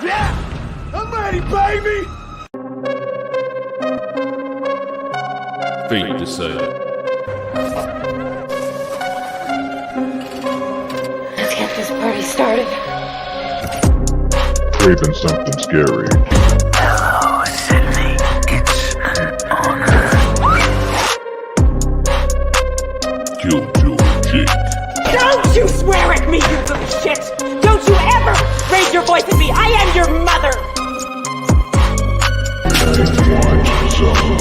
Yeah, I'm ready, baby. Fate decided. Let's get this party started. Craving something scary. Hello, Sydney. It's an honor. Jojo Jake. Don't you swear at me, you little shit! Don't you ever raise your voice at me! I am your mother! Watch Zone.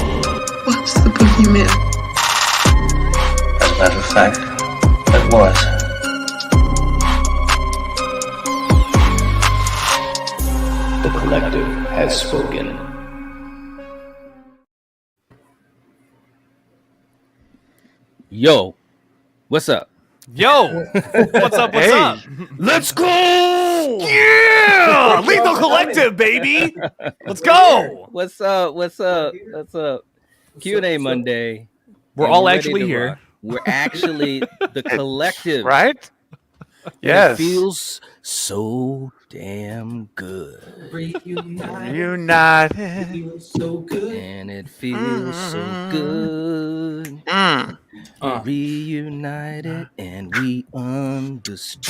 What's the boogeyman? As a matter of fact, it was. The collective has spoken. Yo, what's up? Yo, what's up? What's up? Let's go! Yeah, Lethal Collective, baby. Let's go. What's up? What's up? What's up? Q&A Monday. We're And all ready actually to here. rock. We're actually the collective, Right? And Yes. It feels so damn good, United. So good. and it feels so good. Reunited, and we understood.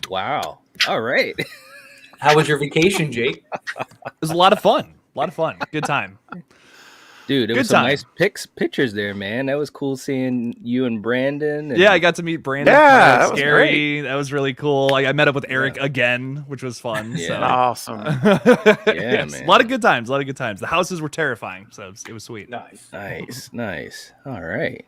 Wow. All right. How was your vacation, Jake? It was a lot of fun. Good time. Dude, there Good was some time. nice pictures there, man. That was cool seeing you and Brandon. And Yeah, I got to meet Brandon. Yeah, that was scary. great. That was really cool. I met up with Eric again, which was fun. Yeah. Awesome. Yeah, man. A lot of good times. The houses were terrifying, so it was sweet. Nice. Nice. All right.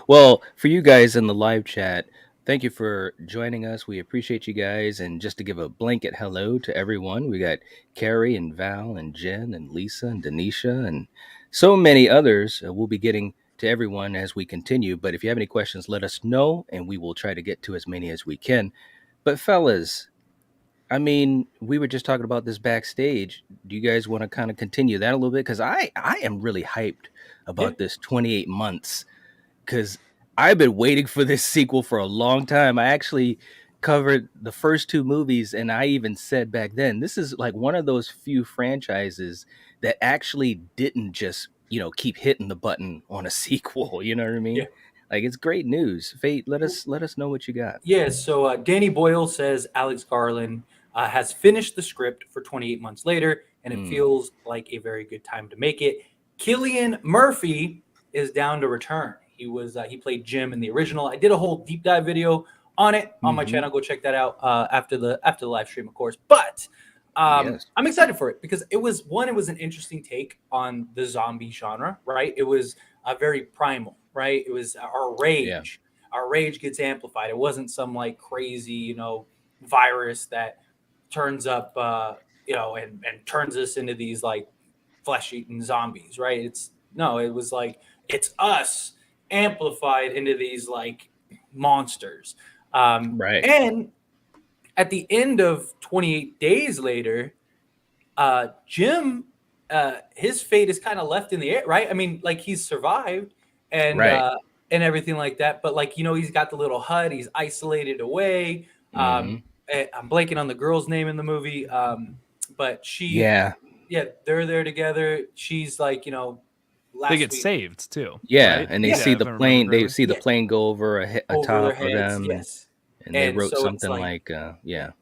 Well, for you guys in the live chat, thank you for joining us. We appreciate you guys. And just to give a blanket hello to everyone, we got Carrie and Val and Jen and Lisa and Denisha and so many others. We'll be getting to everyone as we continue. But if you have any questions, let us know, and we will try to get to as many as we can. But fellas, I mean, we were just talking about this backstage. Do you guys want to kind of continue that a little bit? Because I am really hyped about this 28 months, because I've been waiting for this sequel for a long time. I actually covered the first two movies, and I even said back then, this is like one of those few franchises that actually didn't just, keep hitting the button on a sequel. You know what I mean? Yeah. Like, it's great news. Fate, let us know what you got. Yeah, so Danny Boyle says Alex Garland has finished the script for 28 months later, and it feels like a very good time to make it. Cillian Murphy is down to return. He played Jim in the original. I did a whole deep dive video on it on my channel. Go check that out after the live stream, of course. But Yes. I'm excited for it because it was an interesting take on the zombie genre, right? It was very primal, right? It was our rage. Yeah. Our rage gets amplified. It wasn't some like crazy, virus that turns up, and turns us into these like flesh-eating zombies, right? It was like it's us amplified into these like monsters. Right. And at the end of 28 days later, Jim, his fate is kind of left in the air, right? I mean, like he's survived and and everything like that, but like he's got the little hut, he's isolated away. I'm blanking on the girl's name in the movie, but they're there together. She's like, They get saved too. Yeah, right? and they see the plane. They see the plane go over over top their of heads, them. yes. And they wrote so it's something like, So it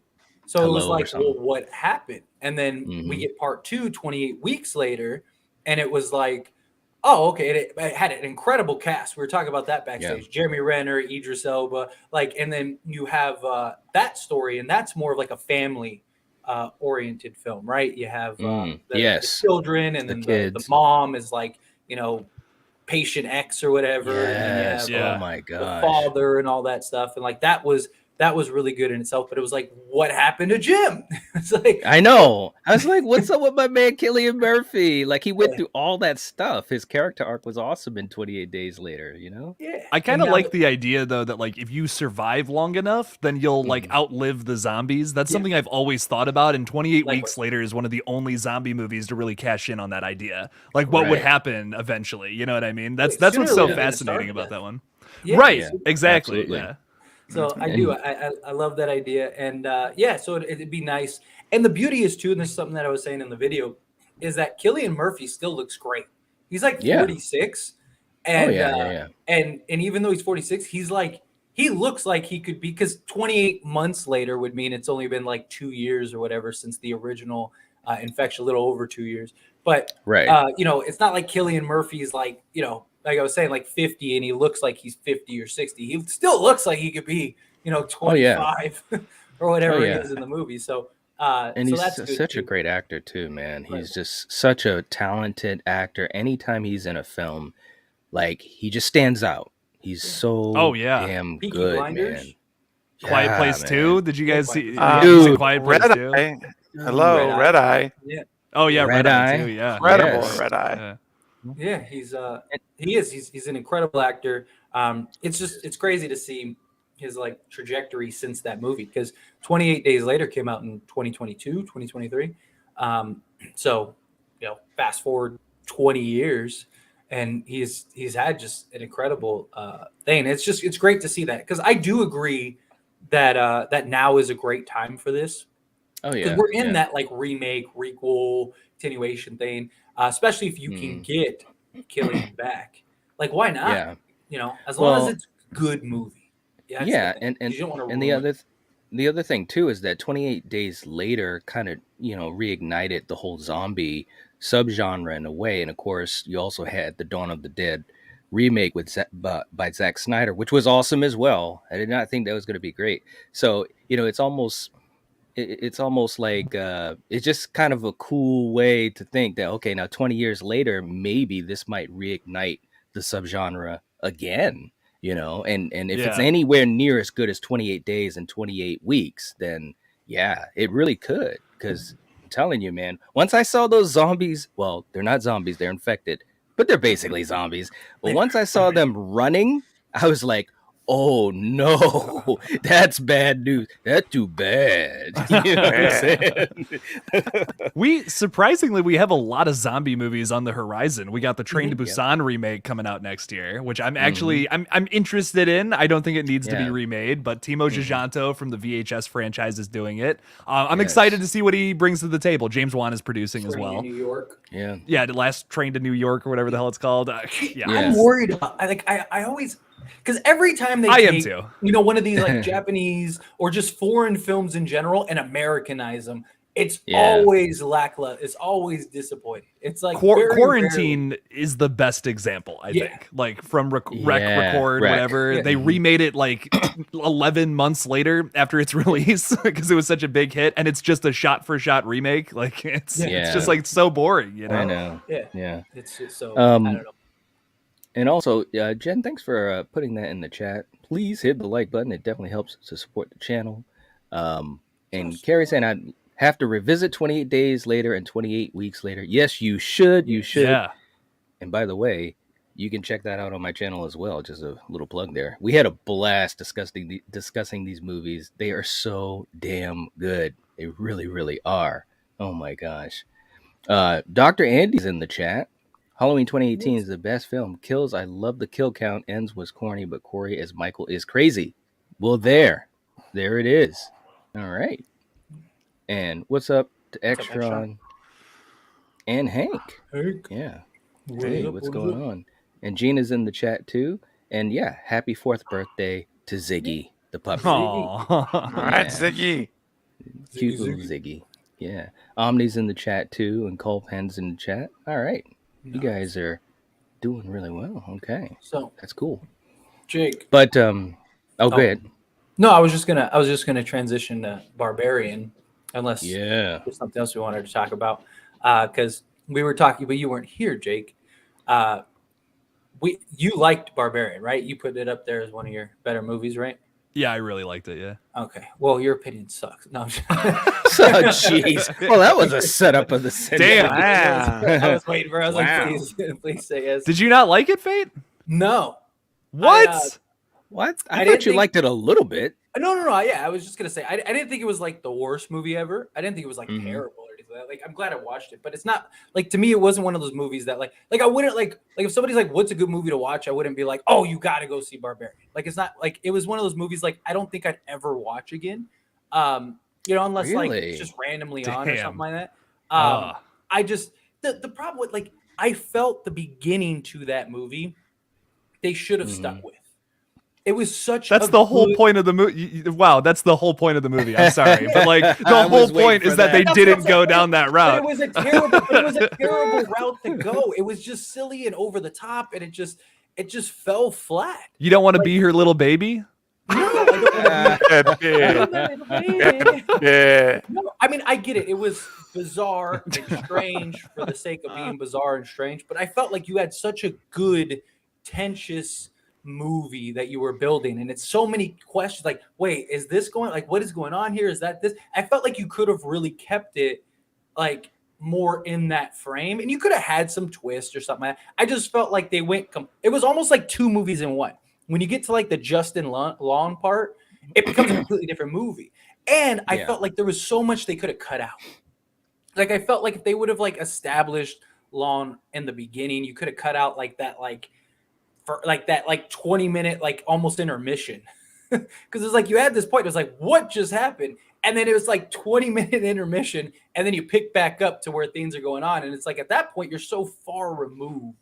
was hello or like, something. well, what happened? And then we get part 2 28 weeks later, and it was like, oh, okay. It had an incredible cast. We were talking about that backstage. Yeah. Jeremy Renner, Idris Elba, and then you have that story, and that's more of like a family oriented film, right? You have the children, and then the mom is like, patient X or whatever. Yes. And then you have, Oh my the gosh. father and all that stuff, and like that was really good in itself. But it was like, what happened to Jim? It's like, I know. I was like, what's up with my man Cillian Murphy? Like, he went through all that stuff. His character arc was awesome in 28 Days Later, Yeah. I kind of like the idea though that like if you survive long enough, then you'll like outlive the zombies. That's something I've always thought about. And 28 Weeks Later is one of the only zombie movies to really cash in on that idea. Like what would happen eventually? You know what I mean? That's what's so fascinating about that one. Yeah. Right. Yeah. Exactly. Absolutely. Yeah. So I do. I love that idea, and yeah. So it'd be nice. And the beauty is too, and this is something that I was saying in the video, is that Cillian Murphy still looks great. He's like 46, and and even though he's 46, he's like he looks like he could be, because 28 months later would mean it's only been like 2 years or whatever since the original infection, a little over 2 years. But you know, it's not like Cillian Murphy's like, you know, like I was saying, like 50 and he looks like he's 50 or 60. He still looks like he could be, you know, 25 or whatever he is in the movie. So and so he's that's such a great actor too, man. He's just such a talented actor. Anytime he's in a film, like, he just stands out. He's so damn Peaky good, Blinders. man. Quiet Yeah, Place man. 2. Did you guys see? Dude, Quiet Place Red 2? Eye. Hello, Red Eye. Yeah. Oh yeah, Red Red Eye Eye. too. Yeah, Incredible, Yes. Red Eye. Yeah, he's an incredible actor. It's crazy to see his like trajectory since that movie, because 28 Days Later came out in 2022, 2023. So, you know, fast forward 20 years and he's had just an incredible thing. It's great to see that, because I do agree that that now is a great time for this. Oh Because yeah, we're in that like remake, requel, continuation thing, especially if you can get Killian back. Like, why not? Yeah. You know, as long Well, as it's a good movie. Yeah, that's yeah, the thing. and You don't wanna and the ruin it. other thing too is that 28 Days Later kind of, you know, reignited the whole zombie subgenre in a way. And of course, you also had the Dawn of the Dead remake with by Zack Snyder, which was awesome as well. I did not think that was going to be great. So, you know, it's almost like it's just kind of a cool way to think that, okay, now 20 years later, maybe this might reignite the subgenre again, you know, and if it's anywhere near as good as 28 Days and 28 Weeks, then yeah, it really could. Because I'm telling you, man, once I saw those zombies, well, they're not zombies, they're infected, but they're basically zombies. But once I saw them running, I was like, oh no, that's bad news. That's too bad. You know what I'm saying? we have a lot of zombie movies on the horizon. We got the Train to Busan remake coming out next year, which I'm actually I'm interested in. I don't think it needs to be remade, but Timo Gijanto from the VHS franchise is doing it. I'm excited to see what he brings to the table. James Wan is producing as well. New York. Yeah, the last Train to New York or whatever the hell it's called. I'm worried about. I always, because every time they am take, too. you know, one of these like Japanese or just foreign films in general and Americanize them, it's always lackluster. It's always disappointing. It's like Quarantine is the best example, I think. Like from Record, whatever. Yeah. They remade it like 11 months later after its release because it was such a big hit, and it's just a shot-for-shot remake. Like it's just like so boring, you know? I know. Yeah. It's just so I don't know. And also, Jen, thanks for putting that in the chat. Please hit the like button. It definitely helps to support the channel. And Carrie saying I'd have to revisit 28 Days Later and 28 Weeks Later. Yes, you should. You should. Yeah. And by the way, you can check that out on my channel as well. Just a little plug there. We had a blast discussing these movies. They are so damn good. They really, really are. Oh my gosh. Dr. Andy's in the chat. Halloween 2018 is the best film. Kills, I love the kill count. Ends was corny, but Corey as Michael is crazy. Well, there it is. All right. And what's up to Extron and Hank? Yeah. Hey, what's going on? And Gina's in the chat too. And yeah, happy 4th birthday to Ziggy, the puppy. All right, Ziggy. Cute little Ziggy. Yeah. Omni's in the chat too, and Cole Penn's in the chat. All right. You guys are doing really well. Okay. So that's cool. Jake. But go ahead. No, I was just gonna transition to Barbarian, unless there's something else we wanted to talk about. Because we were talking, but you weren't here, Jake. You liked Barbarian, right? You put it up there as one of your better movies, right? Yeah, I really liked it. Yeah. Okay. Well, your opinion sucks. No. Jeez. Well, that was a setup of the Damn. I was waiting for. I was like, please say yes. Did you not like it, Fate? No. What? What? I thought you liked it a little bit. No. Yeah, I was just gonna say I didn't think it was like the worst movie ever. I didn't think it was like terrible or anything Like I'm glad I watched it, but it's not like to me it wasn't one of those movies that like I wouldn't like if somebody's like what's a good movie to watch, I wouldn't be like, oh, you got to go see Barbarian. Like it's not like it was one of those movies like I don't think I'd ever watch again. Unless like it's just randomly on or something like that. I just the problem with like I felt the beginning to that movie they should have stuck with. It was such that's the whole point of the movie. Wow, that's the whole point of the movie. I'm sorry, but like the whole point is that they didn't go down that route. It was a terrible route to go. It was just silly and over the top, and it just fell flat. You don't want to be her little baby? No, I don't Yeah. No, I mean I get it. It was bizarre and strange for the sake of being bizarre and strange, but I felt like you had such a good, tensious movie that you were building, and it's so many questions like, wait, is this going like what is going on here? Is that this? I felt like you could have really kept it like more in that frame, and you could have had some twist or something like that. I just felt like they went it was almost like two movies in one. When you get to like the Justin Long part, it becomes a completely different movie. And I felt like there was so much they could have cut out. Like I felt like if they would have like established Long in the beginning, you could have cut out like that for like that 20-minute like almost intermission. Because it's like you had this point, it was like, what just happened? And then it was like 20-minute intermission, and then you pick back up to where things are going on. And it's like at that point, you're so far removed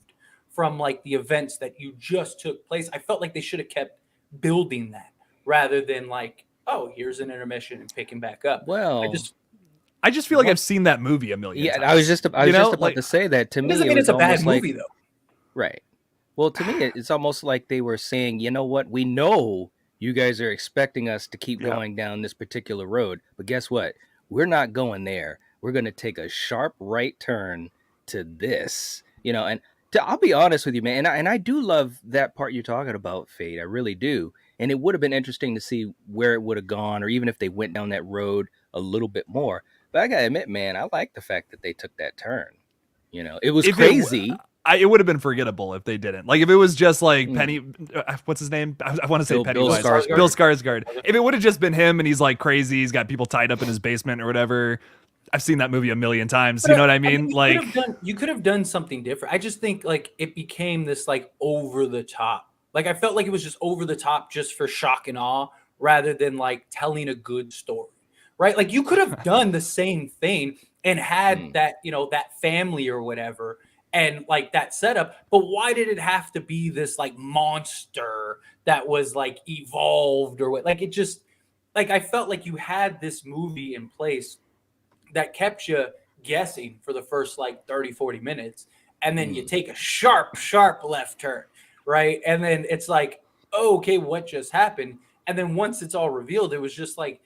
from like the events that you just took place. I felt like they should have kept building that rather than like, oh, here's an intermission and picking back up. Well, I just feel like I've seen that movie a million times. I was just about to say that. To me, doesn't mean it's a bad movie though. Right. Well, to me, it's almost like they were saying, you know what? We know you guys are expecting us to keep going down this particular road, but guess what? We're not going there. We're going to take a sharp right turn to this, and I'll be honest with you, man, and I do love that part you're talking about, Fade. I really do. And it would have been interesting to see where it would have gone, or even if they went down that road a little bit more. But I gotta admit, man, I like the fact that they took that turn. It was crazy. It would have been forgettable if they didn't. Like if it was just like Penny, what's his name? I want to say Pennywise. Bill Skarsgård. If it would have just been him and he's like crazy, he's got people tied up in his basement or whatever. I've seen that movie a million times. You know what I mean? You could have done something different. I just think like it became this like over the top. Like I felt like it was just over the top just for shock and awe rather than like telling a good story. Right? Like you could have done the same thing and had that, that family or whatever and like that setup, but why did it have to be this like monster that was like evolved or what? Like it just like I felt like you had this movie in place that kept you guessing for the first like 30-40 minutes, and then you take a sharp left turn, right? And then it's like, oh, okay, what just happened? And then once it's all revealed, it was just like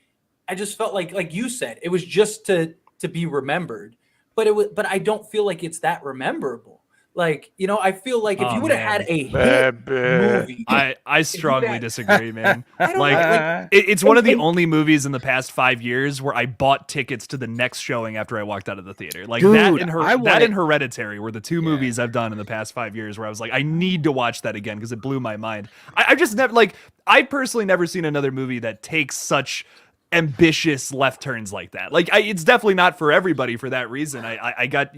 I just felt like you said, it was just to be remembered, but I don't feel like it's that rememberable. Like, I feel like if you would have had a hit movie. I strongly disagree, man. It's one of the only movies in the past 5 years where I bought tickets to the next showing after I walked out of the theater. Like that and Hereditary were the two movies I've done in the past 5 years where I was like, I need to watch that again because it blew my mind. I just never I personally never seen another movie that takes such ambitious left turns like that. Like it's definitely not for everybody for that reason. I got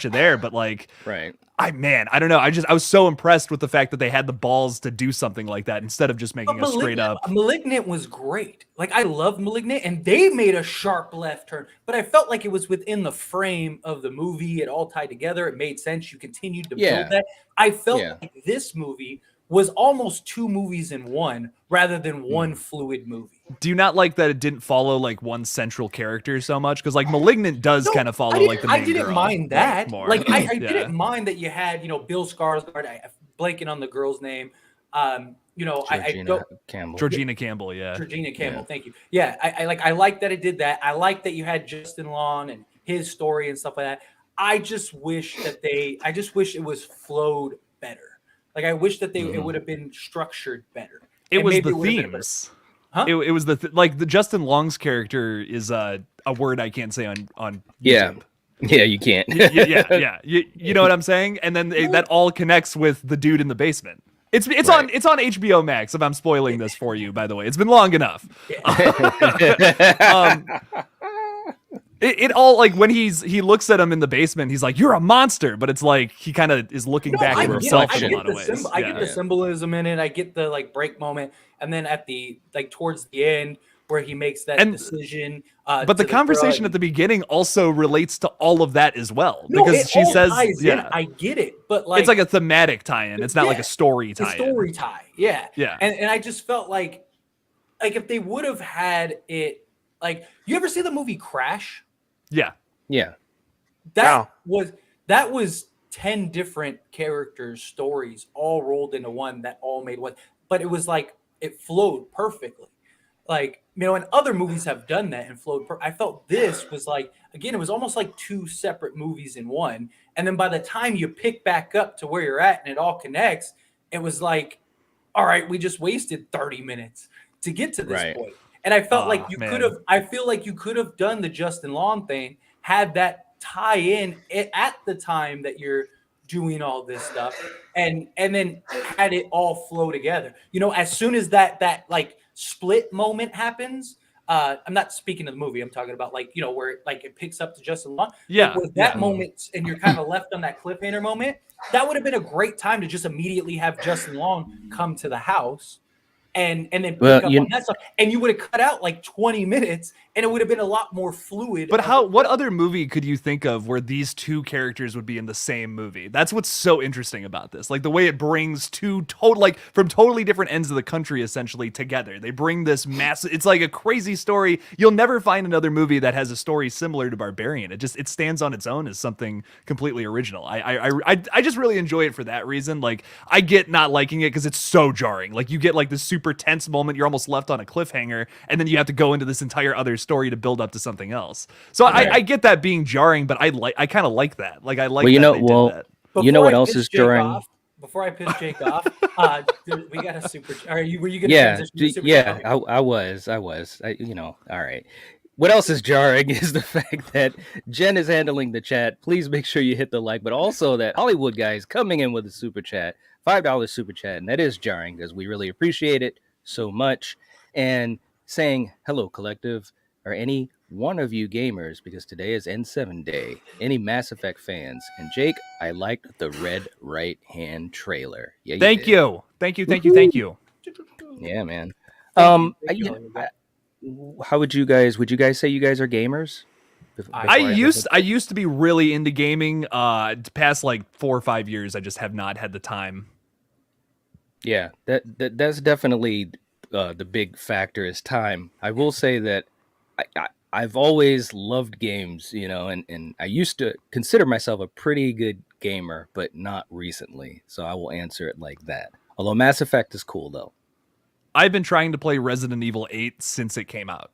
you there, but like right. I don't know. I was so impressed with the fact that they had the balls to do something like that instead of just making a straight up. Malignant was great. Like I love Malignant, and they made a sharp left turn, but I felt like it was within the frame of the movie. It all tied together. It made sense. You continued to build that. I felt like this movie was almost two movies in one rather than one fluid movie. Do you not like that it didn't follow like one central character so much? Because like Malignant does kind of follow like the main I didn't girl, mind that. More. Like I didn't mind that you had, Bill Skarsgård. I'm blanking on the girl's name. Georgina Campbell. Georgina Campbell, yeah. Georgina Campbell, thank you. Yeah, I like that it did that. I like that you had Justin Long and his story and stuff like that. I just wish it was flowed better. Like I wish that it would have been structured better. It was the themes. Huh? It was the Justin Long's character is a word I can't say on YouTube. Yeah, you can't. yeah. You know what I'm saying? And then that all connects with the dude in the basement. It's right. on HBO Max. If I'm spoiling this for you, by the way, it's been long enough. it all like when he looks at him in the basement, he's like, "You're a monster," but it's like he kind of is looking back at himself in a lot of ways. I get the symbolism in it. I get the like break moment, and then at the like towards the end where he makes that decision. But the conversation at the beginning also relates to all of that as well, because she says, "Yeah, I get it," but like it's like a thematic tie-in. It's not like a story tie-in. A story tie, yeah. And I just felt like if they would have had it, like, you ever see the movie Crash? Yeah. That was 10 different characters' stories all rolled into one that all made one, but it was like it flowed perfectly. Like, you know, and other movies have done that and flowed. I felt this was like, again, it was almost like two separate movies in one. And then by the time you pick back up to where you're at and it all connects, it was like, all right, we just wasted 30 minutes to get to this point. And I felt like you could have, I feel like you could have done the Justin Long thing, had that tie in at the time that you're doing all this stuff, and then had it all flow together. You know, as soon as that like split moment happens, I'm not speaking of the movie, I'm talking about like, you know, where like it picks up to Justin Long. Yeah. With that moment, and you're kind of left on that cliffhanger moment, that would have been a great time to just immediately have Justin Long come to the house and then pick up on that stuff, and you would have cut out like 20 minutes, and it would have been a lot more fluid. But what other movie could you think of where these two characters would be in the same movie? That's what's so interesting about this. Like the way it brings two from totally different ends of the country essentially together. They bring this massive. It's like a crazy story. You'll never find another movie that has a story similar to Barbarian. It stands on its own as something completely original. I just really enjoy it for that reason. Like I get not liking it because it's so jarring. Like you get like this super tense moment, you're almost left on a cliffhanger, and then you have to go into this entire other story to build up to something else. So I get that being jarring, but I kind of like that. Like I like. Well, you know what else is jarring? Before I piss Jake off, dude, we got a super. Were you going to transition to super? Yeah, I was. You know, all right. What else is jarring is the fact that Jen is handling the chat. Please make sure you hit the like, but also that Hollywood guy is coming in with a super chat, $5 super chat, and that is jarring because we really appreciate it so much. And saying hello, collective. Are any one of you gamers, because today is N7 day, any Mass Effect fans? And Jake, I liked the red right hand trailer. Yeah, Thank you. Yeah, man. How would you guys say you guys are gamers? I used to be really into gaming. Past like 4 or 5 years, I just have not had the time. Yeah, that's definitely the big factor is time. I will say that I've always loved games, you know, and I used to consider myself a pretty good gamer, but not recently. So I will answer it like that. Although Mass Effect is cool, though. I've been trying to play Resident Evil 8 since it came out.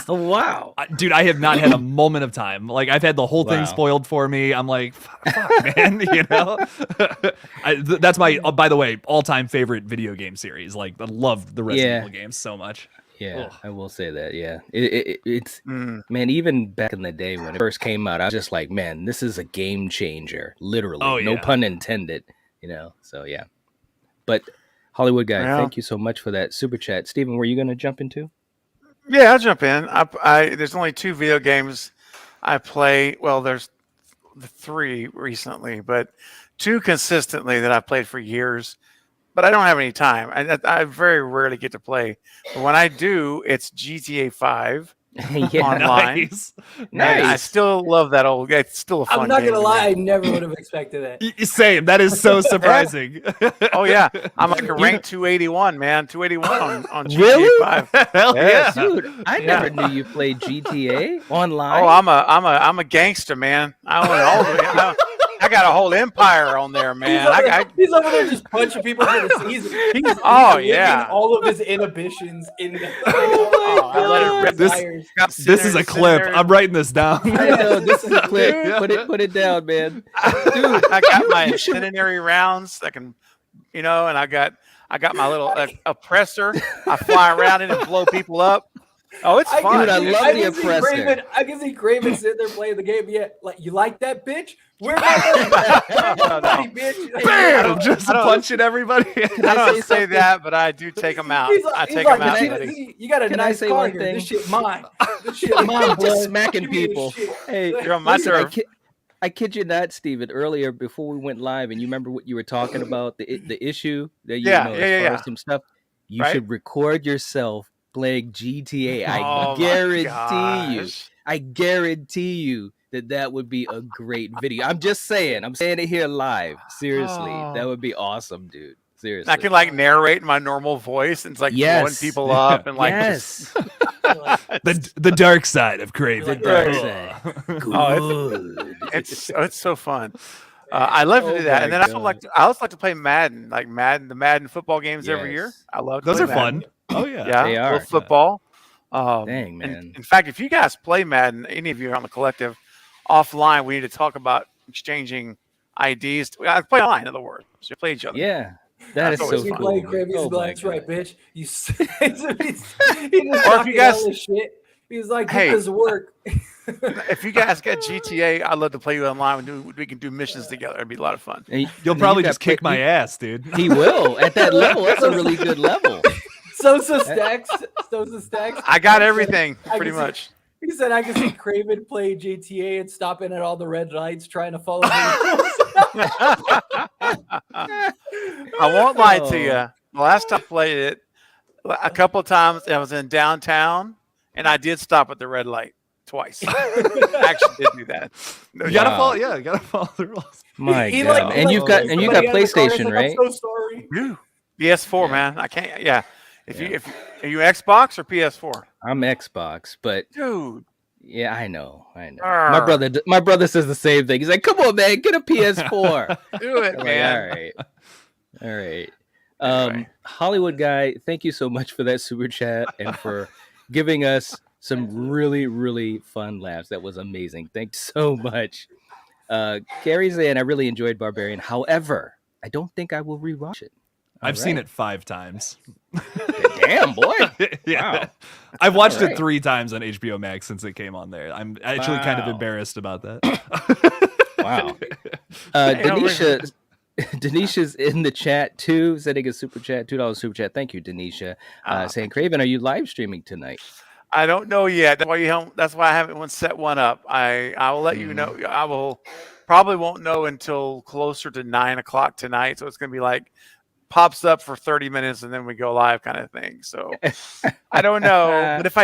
Wow. Dude, I have not had a moment of time. Like, I've had the whole thing spoiled for me. I'm like, fuck, man, you know? That's my, by the way, all-time favorite video game series. Like, I love the Resident Evil games so much. Yeah, ugh. I will say that, yeah. It's, man, even back in the day when it first came out, I was just like, man, this is a game changer, literally. Oh, no pun intended, you know? So, yeah. But, Hollywood guy, thank you so much for that super chat. Steven, were you going to jump into? Yeah, I'll jump in. There's only 2 video games I play. Well, there's 3 recently, but 2 consistently that I've played for years. But I don't have any time. I very rarely get to play. But when I do, it's GTA 5 online. Nice. I still love that old. It's still a fun game. I'm not gonna lie, I never would have expected that. Same. That is so surprising. Oh yeah, I'm like a rank 281, man. 281 on GTA really? 5. Hell yeah, dude! I never knew you played GTA online. Oh, I'm a gangster, man. I own all the. I got a whole empire on there, man. He's over there just punching people. He's all of his inhibitions in the This is a clip. I'm writing this down. I know, this is a clip. Put it down, man. Dude, I got my incendiary rounds that can, you know, and I got my little oppressor. I fly around it and blow people up. Oh, it's fun. Dude, I love the oppressor. I can see Craven sitting there playing the game. Yeah, like, you like that, bitch? Where's my money, bitch? Bam! Just punching everybody. I don't say that, but I do take them out. I take them out. You got a nice car here. This shit mine. Come on, just smacking Give me the people. shit. Hey, You're on my listen, turf. I kid you not, Steven, earlier before we went live, and you remember what you were talking about, the issue that you Yeah, know, yeah, as yeah, far yeah. as some stuff, you Right? should record yourself playing GTA. Oh I guarantee you that would be a great video. I'm just saying. I'm saying it here live. Seriously, that would be awesome, dude. Seriously. I can like narrate in my normal voice and it's like throwing people up and like yes. The dark side of Craven. Dark Right. side. Oh, it's so fun. I love to do that, and then I also like to play Madden, like the Madden football games every year. Yes. I love to Those play are Madden. fun. Oh yeah, Yeah, They I are. love football. Dang, man. In fact, if you guys play Madden, any of you on the collective, offline, we need to talk about exchanging IDs. I play online, in other words. So play each other. Yeah. That is That's so always You fun. cool. play Crib, he's Oh my like, that's right, God. bitch. You he just Or if you guys- all this shit. He's like, Hey. get this work. If you guys get GTA, I'd love to play you online. We can do missions together. It'd be a lot of fun. And You'll and probably you got just kick play- my ass, dude. He will at that level. That's a really good level. Sosa stacks. I got everything I pretty can see- much. He said, I can see Craven play GTA and stopping at all the red lights trying to follow me. I won't lie to Oh. you. The last time I played it, a couple of times I was in downtown, and I did stop at the red light twice. I actually did do that. No You gotta joke. follow. Yeah, you gotta follow the rules. My He, God. like, And you've got somebody you got out of the car, he's PlayStation, like, right? I'm so sorry. PS4, Yeah. man. I can't. Yeah. If you are you Xbox or PS4? I'm Xbox, but Dude. yeah, I know. My Arr. brother says the same thing. He's like, "Come on, man, get a PS4." Do it, I'm man. like, all right. Anyway. Hollywood guy, thank you so much for that super chat and for giving us some really, really fun laughs. That was amazing. Thanks so much. Gary's in. I really enjoyed Barbarian. However, I don't think I will rewatch it. I've seen it 5 times. Damn, boy. Yeah. Wow. I've watched All right. it 3 times on HBO Max since it came on there. I'm actually kind of Wow. embarrassed about that. Wow. Hey, no, Denisha's in the chat too, sending a super chat, $2 super chat. Thank you, Denisha. Saying, Craven, are you live streaming tonight? I don't know yet. That's why I haven't set one up. I will let you know. I will probably won't know until closer to 9 o'clock tonight. So it's gonna be like pops up for 30 minutes and then we go live kind of thing. So I don't know. But if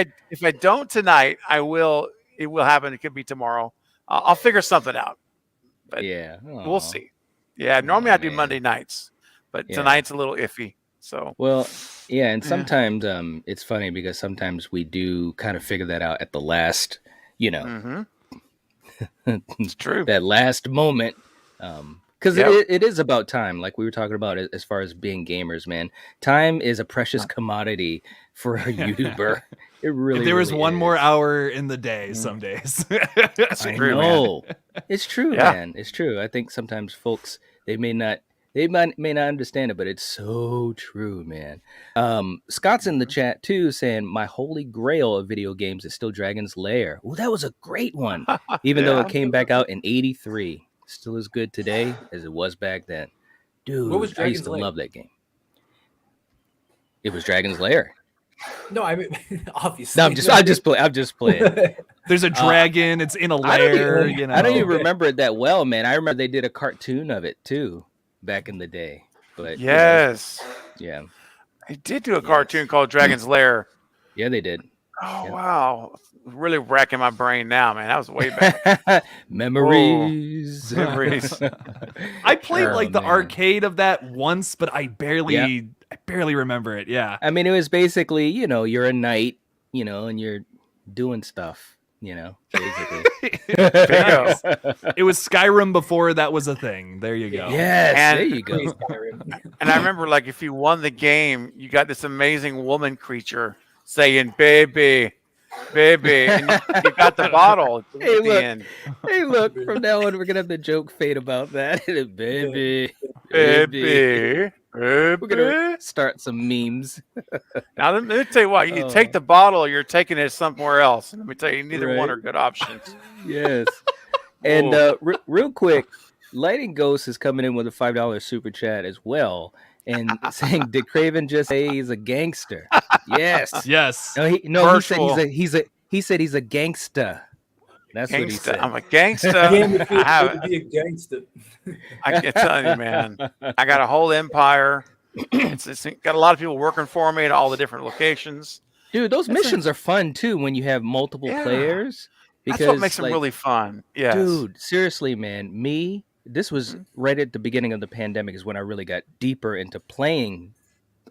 I don't tonight, I will. It will happen. It could be tomorrow. I'll figure something out. But Yeah. we'll Aw. see. Yeah, normally I do man. Monday nights, but Yeah. tonight's a little iffy. So Well, yeah, and sometimes it's funny because sometimes we do kind of figure that out at the last, it's true. that last moment. Because Yep. it is about time, like we were talking about as far as being gamers, man. Time is a precious commodity for a YouTuber. It really. If there was really one is. more hour in the day, some days. That's I true, man. know. It's true, Yeah. man. It's true. I think sometimes folks they may not understand it, but it's so true, man. Scott's in the chat too, saying my holy grail of video games is still Dragon's Lair. Oh, that was a great one, even though it came back out in '83. Still as good today as it was back then, dude. What was I used Dragon's to Lair? love that game. It was Dragon's Lair. No, I mean, obviously. No, I'm just playing. There's a dragon. It's in a I don't lair. even- You know. I don't even remember it that well, man. I remember they did a cartoon of it too back in the day. But Yes. yeah, I did do a cartoon called Dragon's Lair. yeah, they did. Oh, Yeah. wow. Really racking my brain now, man. That was way back. Memories. Memories. I played Oh, like the man. arcade of that once, but I barely Yeah. remember it. Yeah. I mean, it was basically, you're a knight, and you're doing stuff, basically. Nice. It was Skyrim before that was a thing. There you go. Yes, And- there you go. And I remember, like, if you won the game, you got this amazing woman creature saying, baby, baby. And you got the bottle at Hey, the look. end. Hey, look, from now on, we're going to have the joke fade about that. Baby. Baby. We're going Baby. to start some memes. Now, let me tell you what. You Oh. take the bottle, you're taking it somewhere else. And let me tell you, neither one Right. are good options. Yes. And Whoa. real quick, Lighting Ghost is coming in with a $5 super chat as well, and saying, "Did Craven just say he's a gangster?" Yes. Yes. No, he said Virtual. he's He said he's a gangsta. That's what he Gangsta. said. I'm a gangsta. Damn, it feels I good have, to be a gangster. I can tell you, man. I got a whole empire. It's got a lot of people working for me at all the different locations. Dude, those missions are fun too when you have multiple players. Because that's what makes them really fun. Yes. Dude, seriously, man. This was right at the beginning of the pandemic is when I really got deeper into playing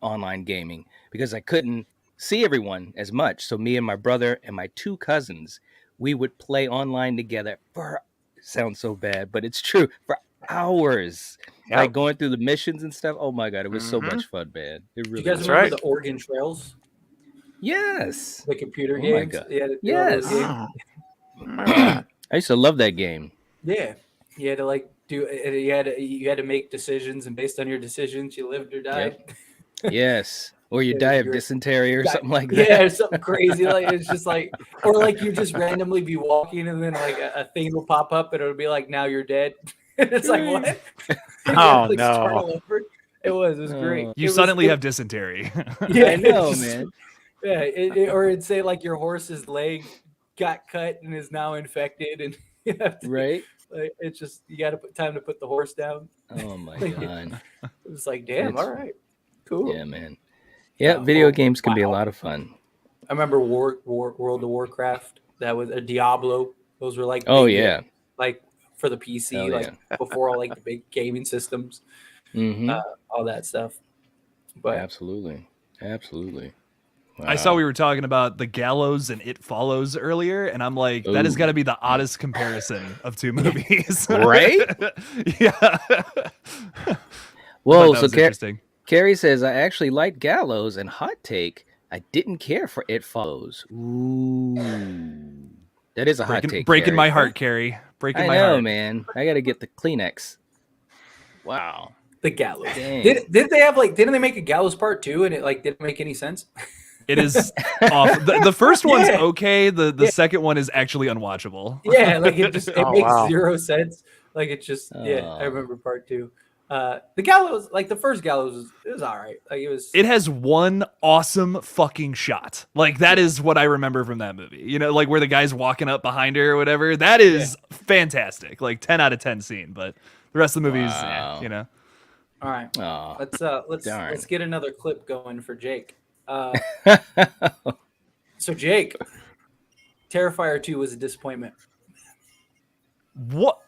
online gaming because I couldn't see everyone as much. So me and my brother and my 2 cousins, we would play online together for, sounds so bad, but it's true, for hours. Yep. Like going through the missions and stuff. Oh my God, it was so much fun, man. It really Do you guys was. remember the Oregon Trails? Yes. The computer Oh games? my God. Yeah, Yes. Oh, remember that. I used to love that game. Yeah. You had to like you had to make decisions, and based on your decisions you lived or died. Yep. Yes. Or you Yeah, die of you're- dysentery or something like that. Yeah, or something crazy. Like it's just like, or like you just randomly be walking and then like a thing will pop up and it'll be like, now you're dead. And it's like, what? And you have to, like, start all over. It was great. You It was suddenly good. have dysentery. Yeah, I know, it's just- man. Yeah, or it'd say like your horse's leg got cut and is now infected, and you have to, Right? like, it's just you got to put time to put the horse down. Oh my Like, God. It was like, damn, It's- all right, cool. Yeah, man. Yeah, video well, games can be a wow. lot of fun. I remember World of Warcraft. That was a Diablo. Those were like Oh big, yeah. like for the PC, Hell like before all like the big gaming systems, Mm-hmm. all that stuff. But Absolutely. Absolutely. I saw Wow. we were talking about The Gallows and It Follows earlier, and I'm like, that has Ooh. got to be the oddest comparison of 2 movies. Right? Yeah. Whoa, that so was interesting. Carrie says, I actually like Gallows, and hot take, I didn't care for It Follows. Ooh. That is a hot take. Breaking Carrie. my heart, Carrie. Breaking I my know, heart. man. I got to get the Kleenex. Wow. the Gallows. Dang. Did they have like? Didn't they make a Gallows Part 2 and it like didn't make any sense? It is off. The first one's Yeah. okay. The Yeah. second one is actually unwatchable. Yeah, like it just Oh, makes wow. zero sense. Like it's just I Oh. remember Part 2. The Gallows, like the first Gallows, it was all right. Like it was. It has one awesome fucking shot. Like that is what I remember from that movie. You know, like where the guy's walking up behind her or whatever. That is fantastic. Like 10 out of 10 scene. But the rest of the movies, Wow. you know. All right, Oh. let's darn. get another clip going for Jake. So Jake, Terrifier 2 was a disappointment. What?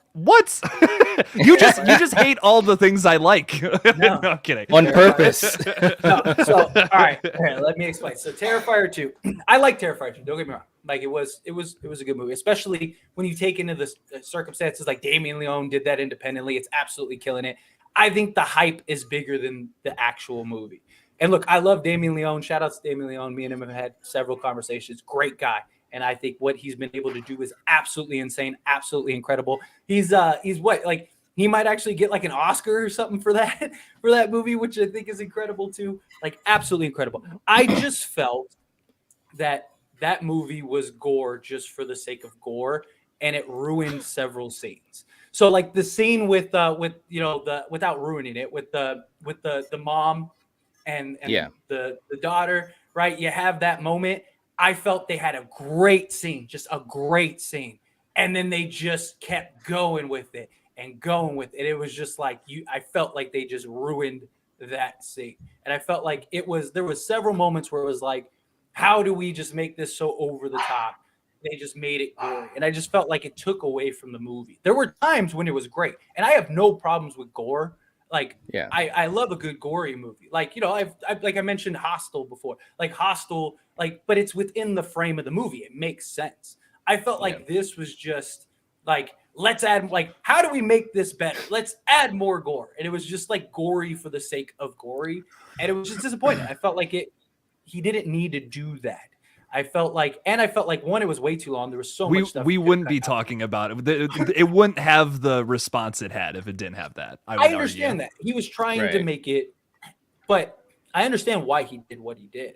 you just hate all the things I like. No, I'm kidding. On purpose. No, so all right, here, let me explain. So Terrifier 2, I like Terrifier 2. Don't get me wrong. Like it was a good movie, especially when you take into the circumstances like Damien Leone did that independently. It's absolutely killing it. I think the hype is bigger than the actual movie. And look, I love Damien Leone. Shout out to Damien Leone. Me and him have had several conversations. Great guy. And I think what he's been able to do is absolutely insane, absolutely incredible. He's what, like he might actually get like an Oscar or something for that movie, which I think is incredible too. Like absolutely incredible. I just felt that movie was gore just for the sake of gore, and it ruined several scenes. So like the scene with you know the without ruining it with the mom and Yeah. the daughter, right? You have that moment. I felt they had a great scene, just a great scene. And then they just kept going with it and going with it. It was just like I felt like they just ruined that scene. And I felt like there was several moments where it was like, how do we just make this so over the top? They just made it gory. And I just felt like it took away from the movie. There were times when it was great. And I have no problems with gore. Like, Yeah. I love a good gory movie. Like, you know, I've like I mentioned Hostel before. Like Hostel, like, but it's within the frame of the movie. It makes sense. I felt like this was just like, let's add, like, how do we make this better? Let's add more gore. And it was just like gory for the sake of gory. And it was just disappointing. I felt like he didn't need to do that. I felt like one, it was way too long. There was so much stuff. We wouldn't be talking about it. It wouldn't have the response it had if it didn't have that. I understand that. He was trying to make it, but I understand why he did what he did.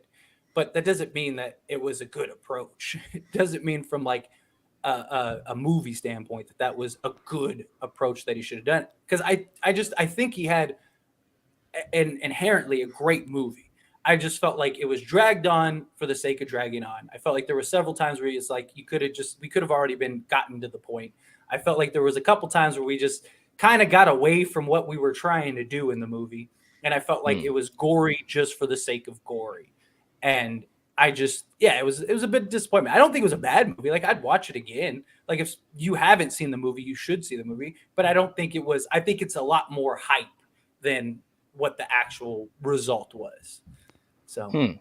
But that doesn't mean that it was a good approach. It doesn't mean from like a movie standpoint that was a good approach that he should have done. Because I think he had inherently a great movie. I just felt like it was dragged on for the sake of dragging on. I felt like there were several times where it's like we could have already been gotten to the point. I felt like there was a couple times where we just kind of got away from what we were trying to do in the movie, and I felt like it was gory just for the sake of gory. And I just, it was a bit of disappointment. I don't think it was a bad movie. Like, I'd watch it again. Like, if you haven't seen the movie, you should see the movie. But I don't think it was. I think it's a lot more hype than what the actual result was. So,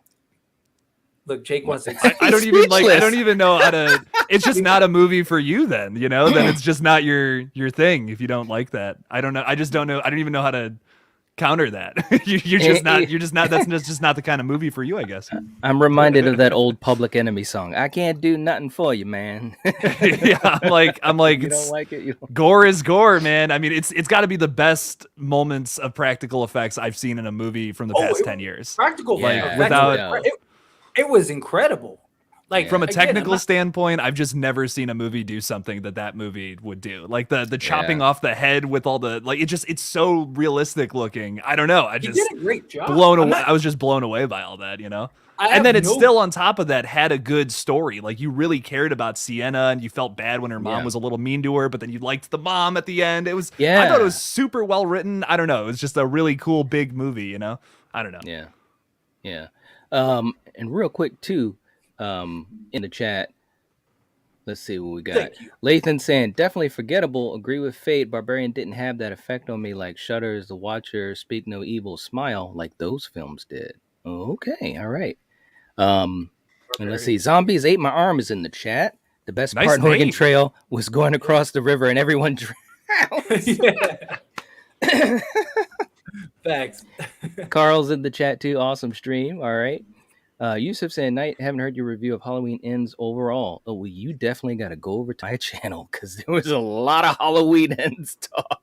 look, Jake wants to. I don't even know how to. It's just not a movie for you. Then then it's just not your thing. If you don't like that, I don't know. I just don't know. I don't even know how to counter that. You're just not. That's just not the kind of movie for you, I guess. I'm reminded of that old Public Enemy song. I can't do nothing for you, man. Yeah, I'm like, you don't like it. Gore is gore, man. I mean, it's got to be the best moments of practical effects I've seen in a movie from the past 10 years. Practical effects, without it was incredible. Like, from a technical standpoint, I've just never seen a movie do something that movie would do. Like the chopping off the head with all the it's so realistic looking. I don't know. I just did a great job. I was just blown away by all that, And then it's still on top of that had a good story. Like, you really cared about Sienna and you felt bad when her mom was a little mean to her, but then you liked the mom at the end. I thought it was super well written. I don't know. It was just a really cool big movie, I don't know. Yeah. And real quick too, in the chat, let's see what we got. Lathan saying, definitely forgettable. Agree with Fate. Barbarian didn't have that effect on me like Shudder's The Watcher, Speak No Evil, Smile, like those films did. Okay, all right. And let's see. Zombies Ate My Arm is in the chat. The best part in Oregon Trail was going across the river and everyone drowns. Thanks. Carl's in the chat too. Awesome stream. All right. Yusuf saying, Night, haven't heard your review of Halloween Ends overall. Oh, well, you definitely got to go over to my channel because there was a lot of Halloween Ends talk.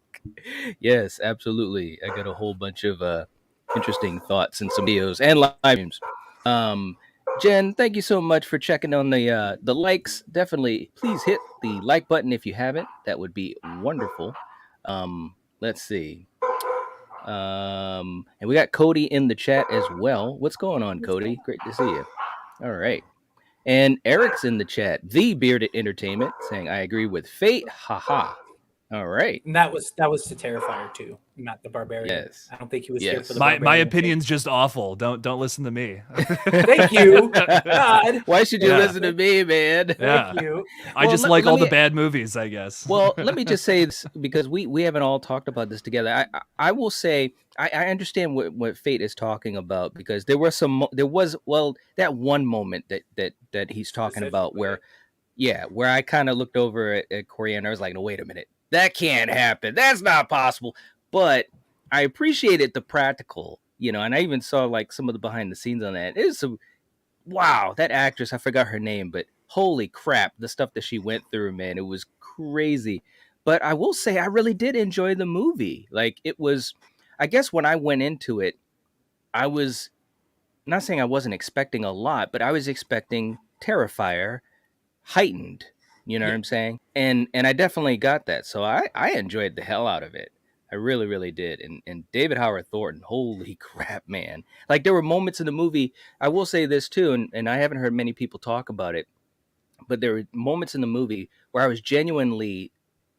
Yes, absolutely. I got a whole bunch of interesting thoughts and some videos and live streams. Jen, thank you so much for checking on the likes. Definitely, please hit the like button if you haven't. That would be wonderful. Let's see. And we got Cody in the chat as well. What's going on, Cody? Great to see you. All right. And Eric's in the chat. The Bearded Entertainment saying, I agree with Fate. Haha. All right. And that was the Terrifier too, not the Barbarian. Yes. I don't think he was here for the Barbarian. My opinion's just awful. Don't listen to me. Thank you. God. Why should you listen to me, man? Thank you. I just like all the bad movies, I guess. Well, let me just say this because we haven't all talked about this together. I will say I understand what Fate is talking about because there was that one moment that he's talking about where I kind of looked over at Corey and I was like, no, wait a minute. That can't happen. That's not possible. But I appreciated the practical, and I even saw like some of the behind the scenes on that. It was wow, that actress, I forgot her name, but holy crap, the stuff that she went through, man, it was crazy. But I will say I really did enjoy the movie. Like, it was, I guess when I went into it, I was not saying I wasn't expecting a lot, but I was expecting Terrifier heightened. You know what I'm saying? And I definitely got that. So I enjoyed the hell out of it. I really, really did. And David Howard Thornton, holy crap, man. Like, there were moments in the movie, I will say this too, and I haven't heard many people talk about it, but there were moments in the movie where I was genuinely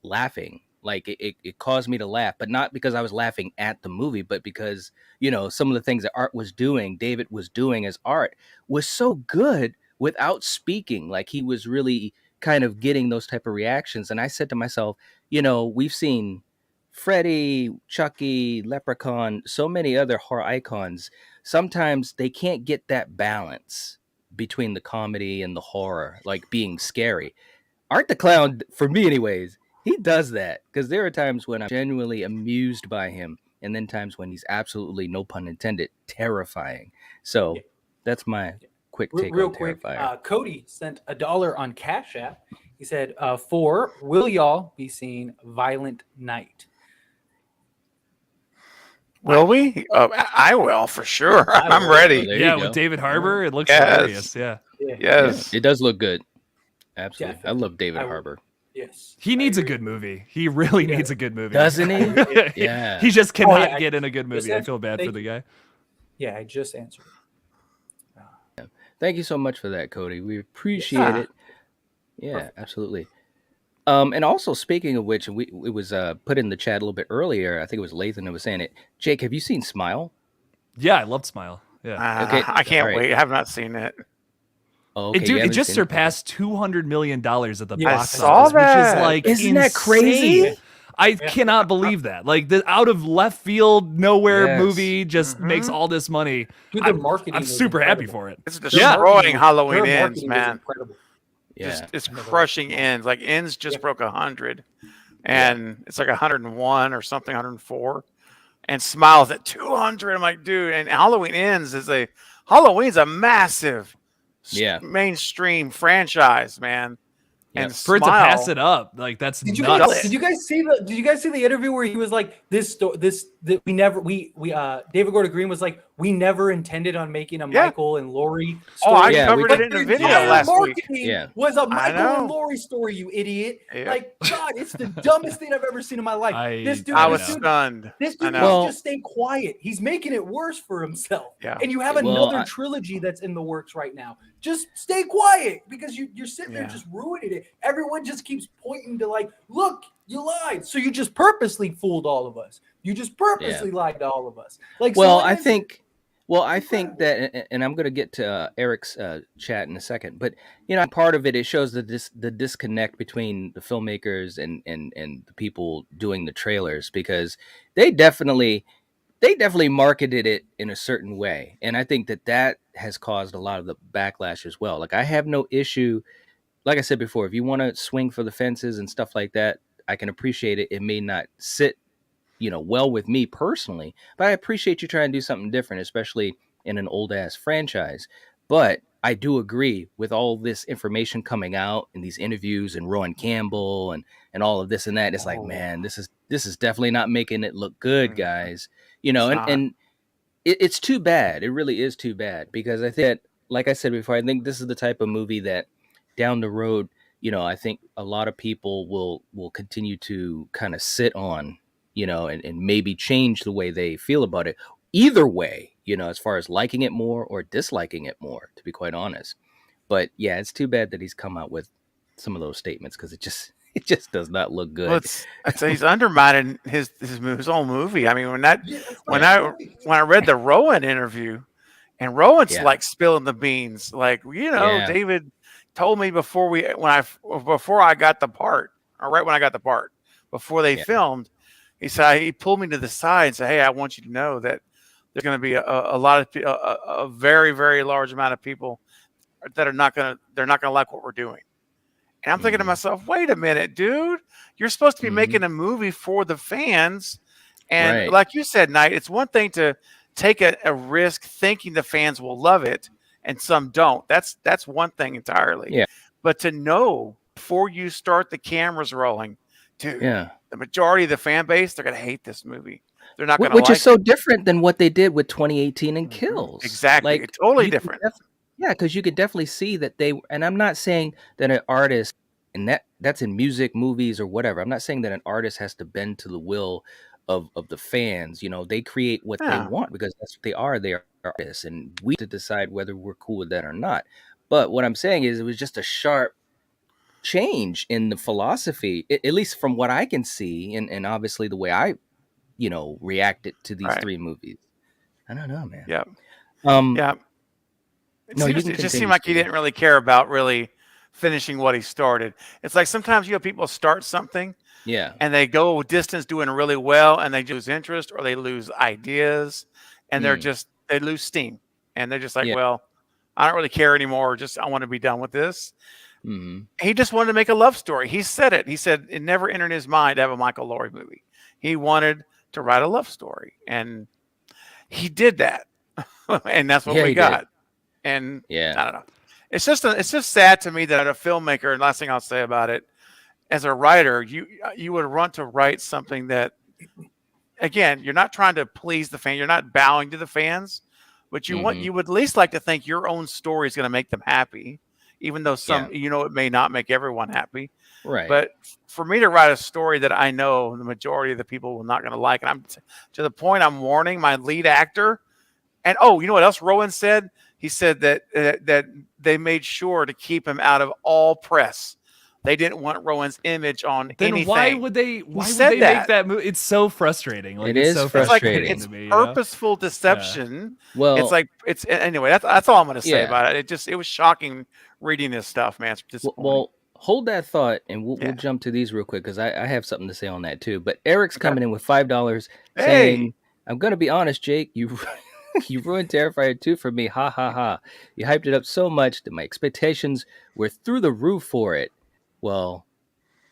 laughing. Like, it caused me to laugh, but not because I was laughing at the movie, but because, some of the things that Art was doing, David was doing as Art, was so good without speaking. Like, he was really kind of getting those type of reactions. And I said to myself, we've seen Freddy, Chucky, Leprechaun, so many other horror icons. Sometimes they can't get that balance between the comedy and the horror, like being scary. Art the Clown, for me anyways, he does that because there are times when I'm genuinely amused by him and then times when he's absolutely, no pun intended, terrifying. So that's my quick take real on quick. Terrifier. Cody sent $1 on Cash App. He said, will y'all be seeing Violent Night? Will we? I will for sure. I'm ready. With David Harbour, it looks hilarious. Yeah. Yes. It does look good. Absolutely. Definitely. I love David Harbour. Yes. He needs a good movie. He really needs a good movie. Doesn't he? Yeah. He just cannot get in a good movie. I feel bad for the guy. Yeah, I just answered. Thank you so much for that, Cody. We appreciate Yeah. it. Yeah, absolutely. And also speaking of which, it was put in the chat a little bit earlier. I think it was Lathan who was saying it. Jake, have you seen Smile? Yeah, I loved Smile. Yeah. Okay, I can't all right. wait. I have not seen it. Oh, It, okay, dude, you it haven't just seen surpassed $200 million at the Yeah, box I saw office, which that. is like Isn't that insane. crazy? I cannot believe that. Like the out of left field, nowhere Yes. movie just makes all this money. Dude, their I'm, marketing I'm is super happy incredible. for it. It's Their destroying marketing- Halloween their Ends, marketing is man. incredible. Yeah. It's crushing Ends. Like Ends just Yeah. broke 100, and it's like 101 or something, 104, and Smiles at 200. I'm like, dude, and Halloween Ends Halloween's a massive, mainstream franchise, man. Yeah. And For it to pass it up, like that's Did you nuts. guys, did you guys see the interview where he was like David Gordon Green was like, we never intended on making a Michael and Laurie story. Oh, I Yeah, covered we it in a Their video entire last week. marketing Yeah. was a I Michael know. and Laurie story, you idiot. Yep. Like, God, it's the dumbest thing I've ever seen in my life. This dude, I was this dude, stunned. this I dude know. needs Well- to just stay quiet. He's making it worse for himself. Yeah. And you have Well, another trilogy that's in the works right now. Just stay quiet because you're sitting there Yeah. just ruining it. Everyone just keeps pointing to like, look, you lied. So you just purposely fooled all of us. You just purposely lied to all of us. Like, Well, so I think that, and I'm going to get to Eric's chat in a second, but part of it shows the disconnect between the filmmakers and the people doing the trailers, because they definitely marketed it in a certain way, and I think that has caused a lot of the backlash as well. Like, I have no issue, like I said before, if you want to swing for the fences and stuff like that, I can appreciate it. It may not sit well with me personally, but I appreciate you trying to do something different, especially in an old ass franchise. But I do agree with all this information coming out in these interviews and Rowan Campbell and all of this and that. It's like, man, this is definitely not making it look good, guys. And it's too bad. It really is too bad, because I think, like I said before, I think this is the type of movie that down the road, I think a lot of people will continue to kind of sit on, and maybe change the way they feel about it. Either way, as far as liking it more or disliking it more, to be quite honest. But yeah, it's too bad that he's come out with some of those statements, because it just does not look good. Well, I'd say he's undermining his own movie. I mean, when I read the Rowan interview, and Rowan's like spilling the beans, like, David told me before I got the part, or right when I got the part, before they filmed, he pulled me to the side and said, "Hey, I want you to know that there's going to be a very, very large amount of people that they're not going to like what we're doing." And I'm thinking to myself, wait a minute, dude, you're supposed to be making a movie for the fans. And like you said, Knight, it's one thing to take a risk thinking the fans will love it and some don't. That's one thing entirely. Yeah. But to know before you start the cameras rolling, dude, the majority of the fan base, they're going to hate this movie. They're not going to like it. Which is so different than what they did with 2018 and Kills. Exactly. Like, totally different. Yeah, because you could definitely see that and I'm not saying that an artist, and that's in music, movies, or whatever. I'm not saying that an artist has to bend to the will of the fans. They create what they want, because that's what they are. They are artists, and we have to decide whether we're cool with that or not. But what I'm saying is, it was just a sharp change in the philosophy, at least from what I can see, and obviously the way I, reacted to these three movies. I don't know, man. Yeah. Yeah. It just seemed like he didn't really care about really finishing what he started. It's like sometimes people start something, and they go distance doing really well, and they lose interest, or they lose ideas, and they lose steam, and they're just like, well, I don't really care anymore. I want to be done with this. Mm-hmm. He just wanted to make a love story. He said it. He said it never entered his mind to have a Michael Laurie movie. He wanted to write a love story, and he did that, and that's what we got. Did. And I don't know. It's just sad to me that a filmmaker, and last thing I'll say about it, as a writer, you would want to write something that, again, you're not trying to please the fan, you're not bowing to the fans, but you would at least like to think your own story is going to make them happy, even though it may not make everyone happy. Right. But for me to write a story that I know the majority of the people are not going to like, and I'm to the point I'm warning my lead actor. And you know what else Rowan said? he said that they made sure to keep him out of all press. They didn't want Rowan's image on then anything. why would they make that movie? It's so frustrating. Like, It it's is so frustrating. It's to me, you know? purposeful deception. Well, It's like it's anyway. That's all I'm going to say Yeah. about it. It was shocking reading this stuff, man. It's disappointing. well, hold that thought, and we'll Yeah. jump to these real quick because I have something to say on that too. But Eric's coming in with $5 Hey. saying, "I'm going to be honest, Jake. You you ruined Terrifier 2 for me. Ha ha ha. You hyped it up so much that my expectations were through the roof for it." Well,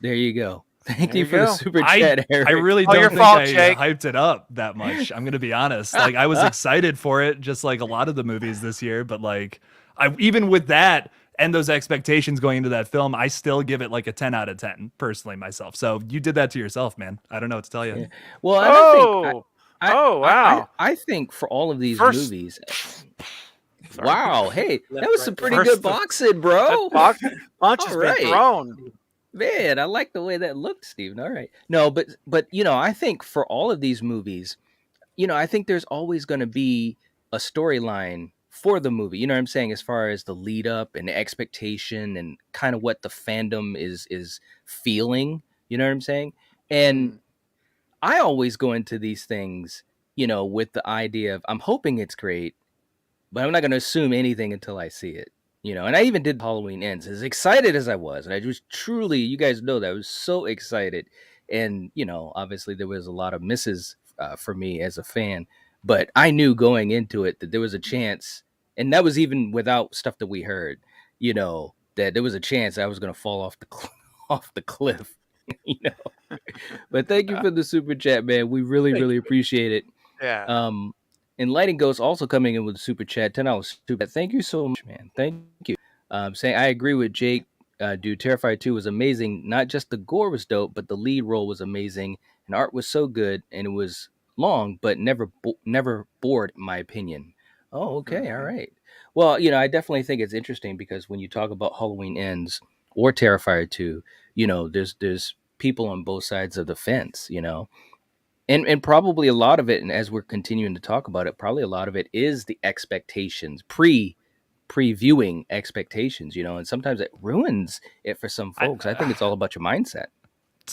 there you go. Thank There you you for the go. super chat, Eric. I really All don't your think fault, I Jake. hyped it up that much. I'm gonna be honest. Like, I was excited for it, just like a lot of the movies this year. But like, even with that and those expectations going into that film, I still give it like a 10 out of 10 personally myself. So you did that to yourself, man. I don't know what to tell you. Yeah. Well, and I think wow. I think for all of these First- movies. Sorry. Wow, hey, that Left, was some right. pretty First good the- boxing, bro. Punch has All been right. thrown. Man, I like the way that looked, Steven. All right. No, but I think for all of these movies, I think there's always going to be a storyline for the movie. You know what I'm saying? As far as the lead up and the expectation and kind of what the fandom is feeling. You know what I'm saying? And I always go into these things, with the idea of I'm hoping it's great, but I'm not going to assume anything until I see it. And I even did Halloween Ends as excited as I was. And I was truly, you guys know that I was so excited. And, obviously there was a lot of misses for me as a fan, but I knew going into it that there was a chance. And that was even without stuff that we heard, that there was a chance I was going to fall off the cliff, but thank you for the super chat, man. We really, really appreciate it. Yeah. And Lighting Ghost also coming in with a super chat, $10 super. Thank you so much, man. Thank you. Saying I agree with Jake. Dude, Terrifier 2 was amazing. Not just the gore was dope, but the lead role was amazing, and art was so good, and it was long, but never bored, in my opinion. Oh, okay, all right. Well, I definitely think it's interesting because when you talk about Halloween Ends or Terrifier 2, there's people on both sides of the fence, And probably a lot of it, and as we're continuing to talk about it, probably a lot of it is the expectations, previewing expectations, and sometimes it ruins it for some folks. I think it's all about your mindset.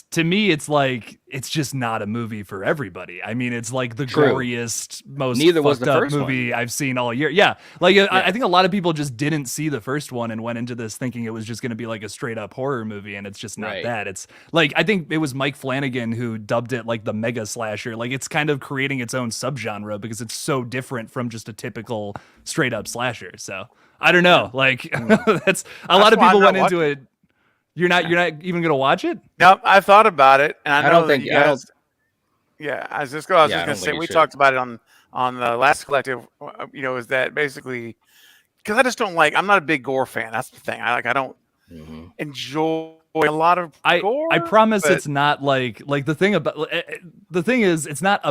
To me, it's like it's just not a movie for everybody. I mean, it's like the goriest, most fucked up movie I've seen all year. Yeah, like I think a lot of people just didn't see the first one and went into this thinking it was just going to be like a straight up horror movie, and it's just not that. It's like I think it was Mike Flanagan who dubbed it like the mega slasher. Like it's kind of creating its own subgenre because it's so different from just a typical straight up slasher. So I don't know. Like that's a lot of people went into it. You're not even gonna watch it? No, I thought about it, and I don't think. Yeah, I was just gonna say we talked about it on the last collective. Is that basically because I just don't like. I'm not a big gore fan. That's the thing. I don't enjoy a lot of gore. I promise it's not like the thing is it's not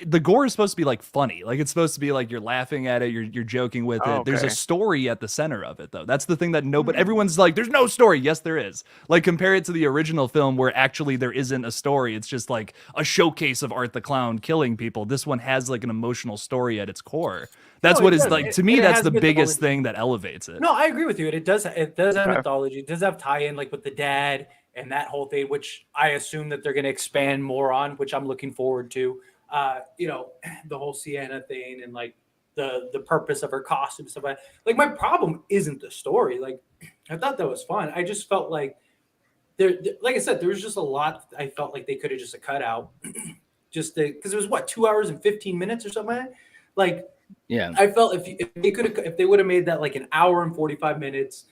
the gore is supposed to be like funny. Like it's supposed to be like you're laughing at it, you're joking with it. Okay. There's a story at the center of it though. That's the thing that everyone's like, there's no story. Yes, there is. Like compare it to the original film where actually there isn't a story. It's just like a showcase of Art the Clown killing people. This one has like an emotional story at its core. That's what is like to me. That's the biggest thing that elevates it. No, I agree with you. It does have mythology. It does have tie-in like with the dad and that whole thing, which I assume that they're going to expand more on, which I'm looking forward to. The whole Sienna thing and like the purpose of her costume stuff. Like my problem isn't the story. Like I thought that was fun. I just felt like like I said, there was just a lot I felt like they could have just cut out, just because it was 2 hours and 15 minutes or something. Like. Yeah, I felt if they would have made that like an hour and 45 minutes,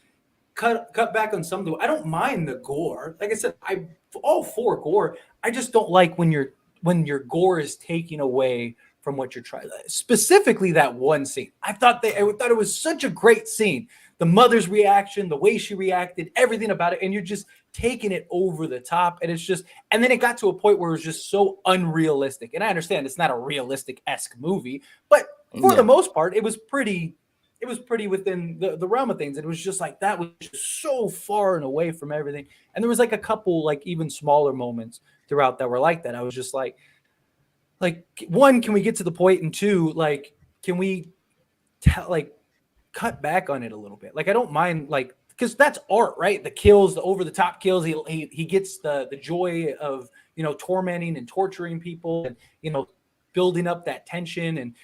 cut back on some of the. I don't mind the gore. Like I said, I'm all for gore. I just don't like when your gore is taking away from what you're trying. Specifically, that one scene. I thought it was such a great scene. The mother's reaction, the way she reacted, everything about it, and you're just taking it over the top, and it's just. And then it got to a point where it was just so unrealistic. And I understand it's not a realistic-esque movie, but. For the most part, it was pretty within the realm of things. It was just like that was just so far and away from everything. And there was like a couple like even smaller moments throughout that were like that. I was just like one, can we get to the point? And two, like, can we tell like cut back on it a little bit. Like, I don't mind, like, because that's art, right? The kills, the over the top kills. He gets the joy of, tormenting and torturing people, and building up that tension, and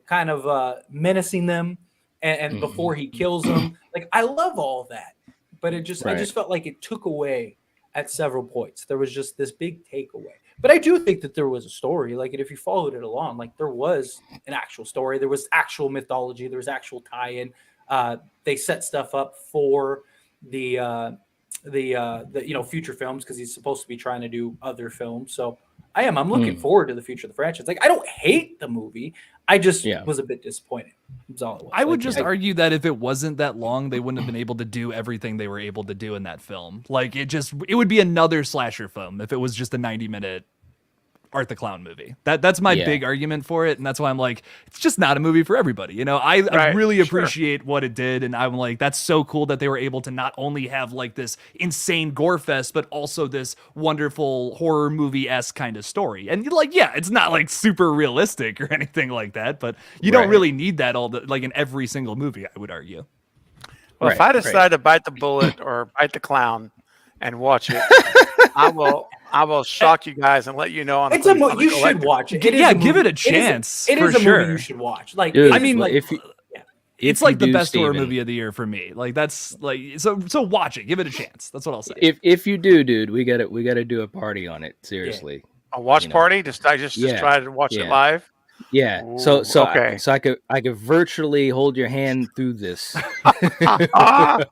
kind of menacing them, and before he kills them. Like, I love all that, but I just felt like it took away at several points. There was just this big takeaway. But I do think that there was a story. Like, if you followed it along, like, there was an actual story. There was actual mythology. There was actual tie-in. They set stuff up for the future films, because he's supposed to be trying to do other films. So I'm looking forward to the future of the franchise. Like, I don't hate the movie. I just was a bit disappointed. That's all it was. I would argue that if it wasn't that long, they wouldn't have been able to do everything they were able to do in that film. Like, it would be another slasher film if it was just a 90-minute Art the Clown movie. That's my big argument for it, and that's why I'm like, it's just not a movie for everybody. I really appreciate what it did, and I'm like, that's so cool that they were able to not only have like this insane gore fest, but also this wonderful horror movie-esque kind of story. And like, yeah, it's not like super realistic or anything like that, but you don't really need that like in every single movie, I would argue. Well, if I decide to bite the bullet or bite the clown and watch it, I will shock you guys and let you know. It's a movie you should watch. It is give it a chance. It is a movie you should watch. Like, dude, I mean, like, it's like the best horror movie of the year for me. Like, that's like, so watch it. Give it a chance. That's what I'll say. If you do, dude, we gotta do a party on it. Seriously, a watch party. Just try to watch it live. Yeah. Ooh, so okay. I could virtually hold your hand through this. Oh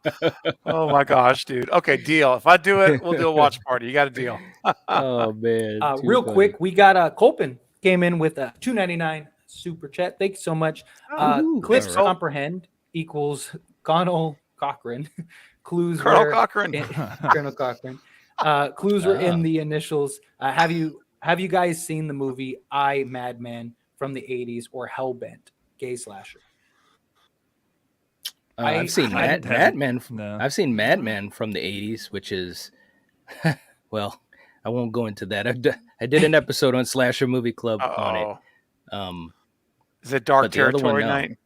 my gosh, dude. Okay, deal. If I do it, we'll do a watch party. You got a deal. Oh man. Real quick, we got Colpin came in with a $2.99 super chat. Thank you so much. Clips comprehend equals Colonel Cochran. Clues Colonel Cochran. Colonel Cochran. Clues were in the initials. Have you guys seen the movie I, Madman from the 80s, or Hellbent, gay slasher? I've seen Madman. No. I've seen Madman from the 80s, which is, well, I won't go into that. I did an episode on Slasher Movie Club on it. Is it dark territory night?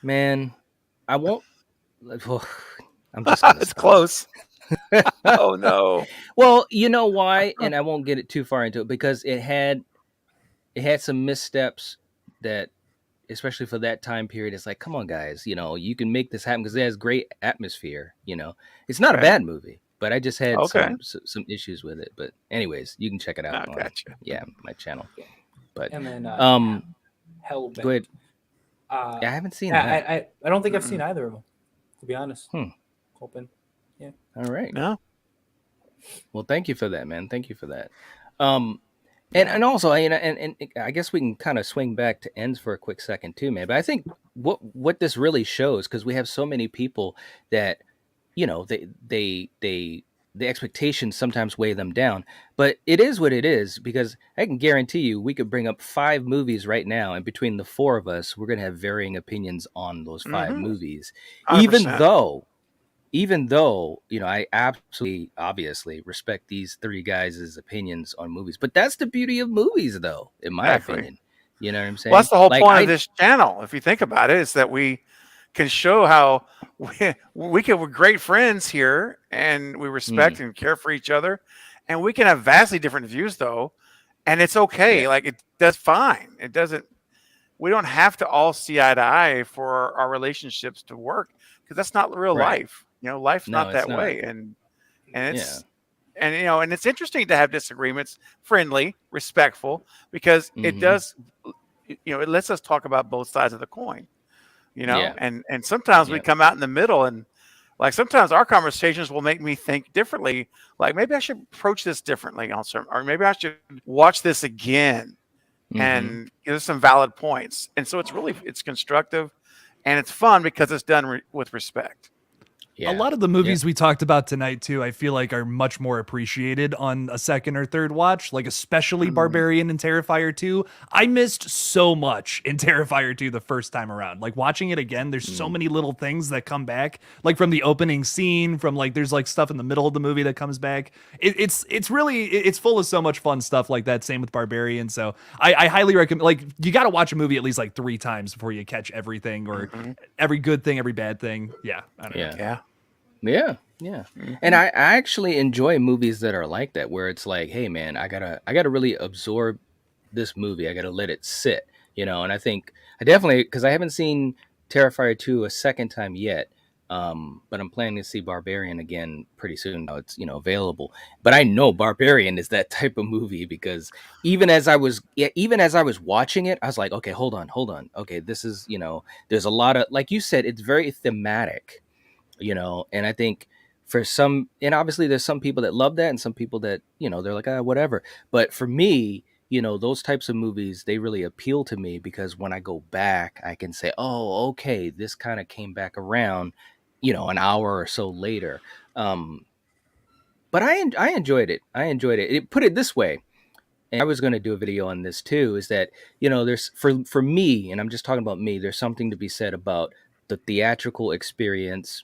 Man, I won't. I'm just gonna it's stop. Close. Oh no. Well, you know why, and I won't get it too far into it, because it had some missteps that, especially for that time period, it's like, come on, guys, you can make this happen, because it has great atmosphere. It's not a bad movie, but I just had some issues with it. But anyways, you can check it out on my channel. But and then Hellbent. Go ahead. I haven't seen that. I don't think I've seen either of them, to be honest. Hoping. Yeah. All right. No. Well, thank you for that, man. Thank you for that. And also, and I guess we can kind of swing back to ends for a quick second too, man. But I think what this really shows, because we have so many people that, the expectations sometimes weigh them down, but it is what it is, because I can guarantee you we could bring up 5 movies right now, and between the 4 of us, we're going to have varying opinions on those 5 movies, 100%. Even though, I absolutely, obviously respect these 3 guys' opinions on movies, but that's the beauty of movies, though, in my opinion. You know what I'm saying? Well, that's the whole point of this channel. If you think about it, is that we can show how we're great friends here, and we respect and care for each other, and we can have vastly different views, though, and it's okay. Like, that's fine. It doesn't. We don't have to all see eye to eye for our relationships to work, because that's not real life. Life's not that way, and it's and it's interesting to have disagreements, friendly, respectful, because it does, it lets us talk about both sides of the coin. And sometimes we come out in the middle, and like sometimes our conversations will make me think differently. Like, maybe I should approach this differently also, or maybe I should watch this again and give some valid points. And so it's constructive, and it's fun because it's done with respect. A lot of the movies we talked about tonight too, I feel like are much more appreciated on a second or third watch, like especially Barbarian and Terrifier 2. I missed so much in Terrifier 2 the first time around. Like watching it again, there's so many little things that come back, like from the opening scene, from like there's like stuff in the middle of the movie that comes back. It's really it's full of so much fun stuff like that. Same with Barbarian. So I highly recommend, like, you got to watch a movie at least like 3 times before you catch everything, or every good thing, every bad thing. Yeah. I don't know. Yeah. And I actually enjoy movies that are like that, where it's like, hey man, I gotta really absorb this movie. I gotta let it sit, And I think I definitely, because I haven't seen Terrifier 2 a second time yet. But I'm planning to see Barbarian again pretty soon. Now it's available. But I know Barbarian is that type of movie, because even as I was watching it, I was like, okay, hold on. Okay, this is there's a lot of, like you said, it's very thematic. And I think for some, and obviously there's some people that love that and some people that, they're like, whatever. But for me, those types of movies, they really appeal to me, because when I go back, I can say, oh, okay, this kind of came back around, an hour or so later. But I enjoyed it. Put it this way. And I was going to do a video on this too, is that, there's for me, and I'm just talking about me, there's something to be said about the theatrical experience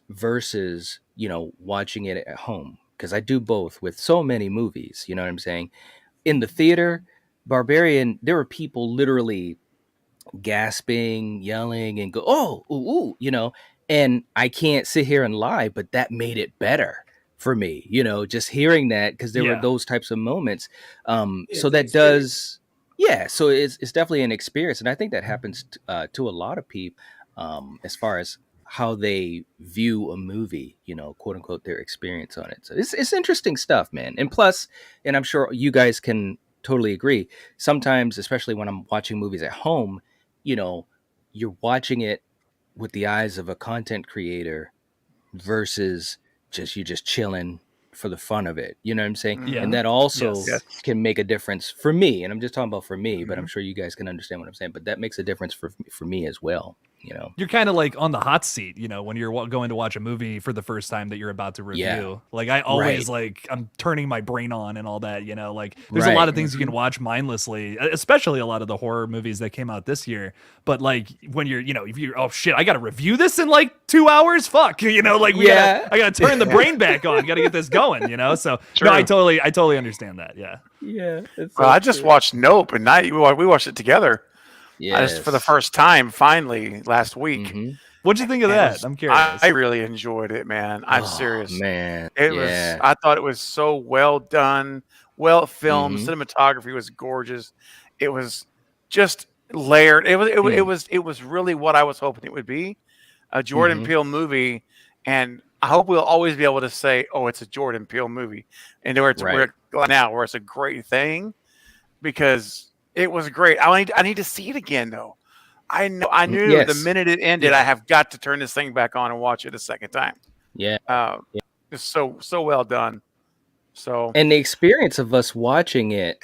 versus watching it at home, because I do both with so many movies. You know what I'm saying? In the theater, Barbarian, there were people literally gasping, yelling, and go, oh, ooh, and I can't sit here and lie, but that made it better for me, just hearing that, because there were those types of moments. So that does, so it's definitely an experience, and I think that happens to a lot of people, as far as how they view a movie, quote unquote, their experience on it. So it's interesting stuff, man. And plus, and I'm sure you guys can totally agree, sometimes, especially when I'm watching movies at home, you're watching it with the eyes of a content creator versus just chilling for the fun of it. You know what I'm saying? Yeah. And that also can make a difference for me. And I'm just talking about for me, but I'm sure you guys can understand what I'm saying. But that makes a difference for me as well. You're kind of like on the hot seat, when you're going to watch a movie for the first time that you're about to review. Yeah. Like I always I'm turning my brain on and all that, like there's a lot of things you can watch mindlessly, especially a lot of the horror movies that came out this year. But like when you're, if you're, oh shit, I got to review this in like 2 hours. Fuck, I got to turn the brain back on. Got to get this going, So no, I totally understand that. Yeah. Yeah. I just watched Nope, and we watched it together. For the first time, finally, last week. What'd you think of that? I'm curious. I really enjoyed it, man. I'm serious. Man. It was. I thought it was so well done, well filmed. Cinematography was gorgeous. It was just layered. It was really what I was hoping it would be, a Jordan Peele movie. And I hope we'll always be able to say, "Oh, it's a Jordan Peele movie," and where it's where it's a great thing, because it was great. I need to see it again, though. I knew the minute it ended, I have got to turn this thing back on and watch it a second time. Yeah. It's so well done. So, and the experience of us watching it,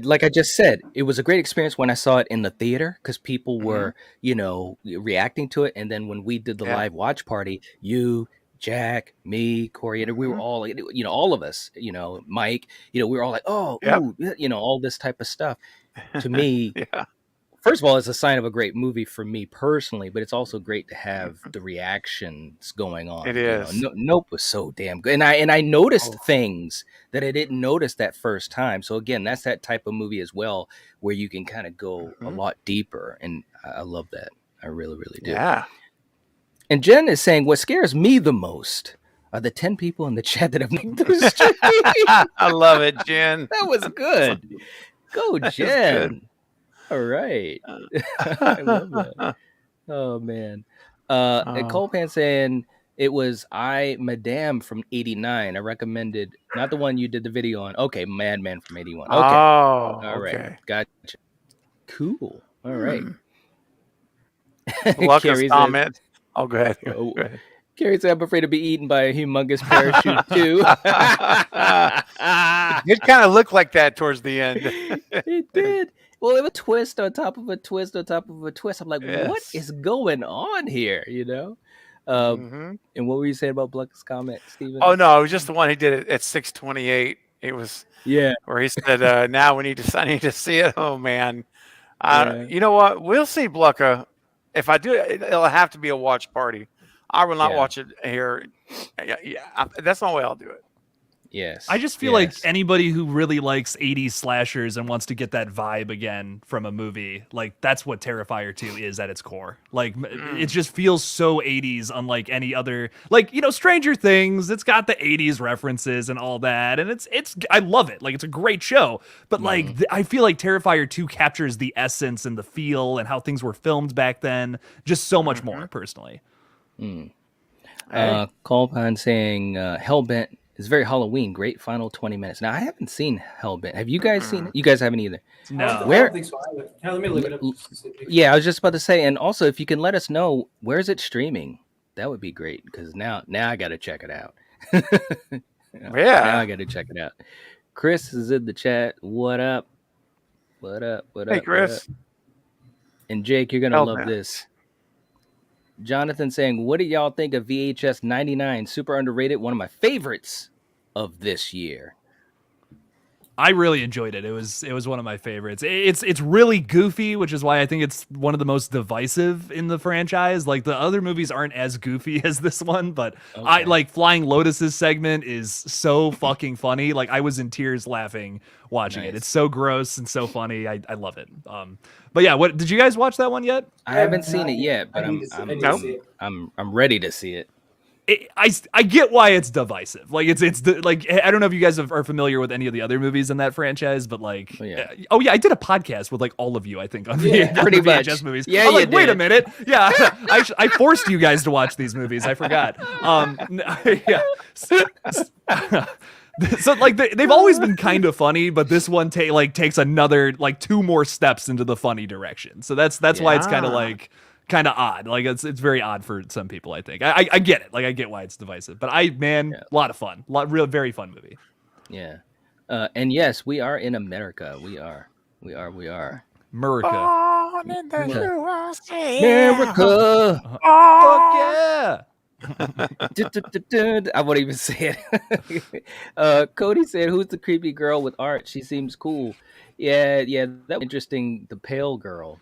like I just said, it was a great experience when I saw it in the theater, because people were, reacting to it. And then when we did the live watch party, you, Jack, me, Corey, we were all, all of us, Mike, we were all like, oh, ooh, all this type of stuff. To me, first of all, it's a sign of a great movie for me personally, but it's also great to have the reactions going on. It is. Nope was so damn good, and I noticed things that I didn't notice that first time. So again, that's that type of movie as well, where you can kind of go a lot deeper, and I love that. I really, really do. Yeah. And Jen is saying, what scares me the most are the 10 people in the chat that have made the stream. I love it, Jen. That was good. Go, Jen. All right. I love that. Oh, man. Colepan saying it was Madame from 89. I recommended, not the one you did the video on. Okay, Madman from 81. Okay. Oh, all right. Okay. Gotcha. Cool. All right. Lucas comment. Oh, go ahead. Go ahead. Carrie said, I'm afraid to be eaten by a humongous parachute, too. It kind of looked like that towards the end. It did. Well, it was a twist on top of a twist on top of a twist. I'm like, what is going on here? And what were you saying about Bluck's comment, Steven? Oh no, it was just the one he did it at 6:28. It was where he said, "Now I need to see it." Oh man, you know what? We'll see Blucka. If I do, it'll have to be a watch party. I will not watch it here. Yeah, that's the only way I'll do it. Yes. I just feel like anybody who really likes 80s slashers and wants to get that vibe again from a movie, like that's what Terrifier 2 is at its core. Like it just feels so 80s unlike any other, like, you know, Stranger Things, it's got the 80s references and all that, and it's I love it. Like it's a great show, but like I feel like Terrifier 2 captures the essence and the feel and how things were filmed back then just so much more personally. Colpine saying Hellbent is very Halloween. Great final 20 minutes. Now I haven't seen Hellbent. Have you guys seen it? You guys haven't either. No. I don't think so. Let me look it up. Yeah, I was just about to say, and also if you can let us know where's it streaming, that would be great because now I got to check it out. Now I got to check it out. Chris is in the chat. What up? What up? What up? Hey, Chris. What up? And Jake, you're gonna love this. Jonathan saying, what did y'all think of VHS 99? Super underrated. One of my favorites of this year. I really enjoyed it. It was one of my favorites. It's really goofy, which is why I think it's one of the most divisive in the franchise. Like the other movies aren't as goofy as this one, but I like Flying Lotus's segment is so fucking funny. Like I was in tears laughing watching it. It's so gross and so funny. I love it. But yeah, what did you guys watch that one yet? I haven't seen it yet, but I'm ready to see it. I get why it's divisive. Like it's like I don't know if you guys are familiar with any of the other movies in that franchise, but like I did a podcast with like all of you I think on pretty the VHS much. movies. Yeah, I'm like, you wait did. a minute. Yeah, I forced you guys to watch these movies. I forgot. Yeah. So like they've always been kind of funny, but this one takes another like 2 more steps into the funny direction. So that's why it's kind of odd. Like it's very odd for some people, I think. I get it. Like I get why it's divisive. But a lot of fun. Very fun movie. Yeah. And yes, we are in America. We are. America. Born in the USA. America. Fuck yeah. I won't even say it. Cody said, who's the creepy girl with art? She seems cool. Yeah, that was interesting. The pale girl.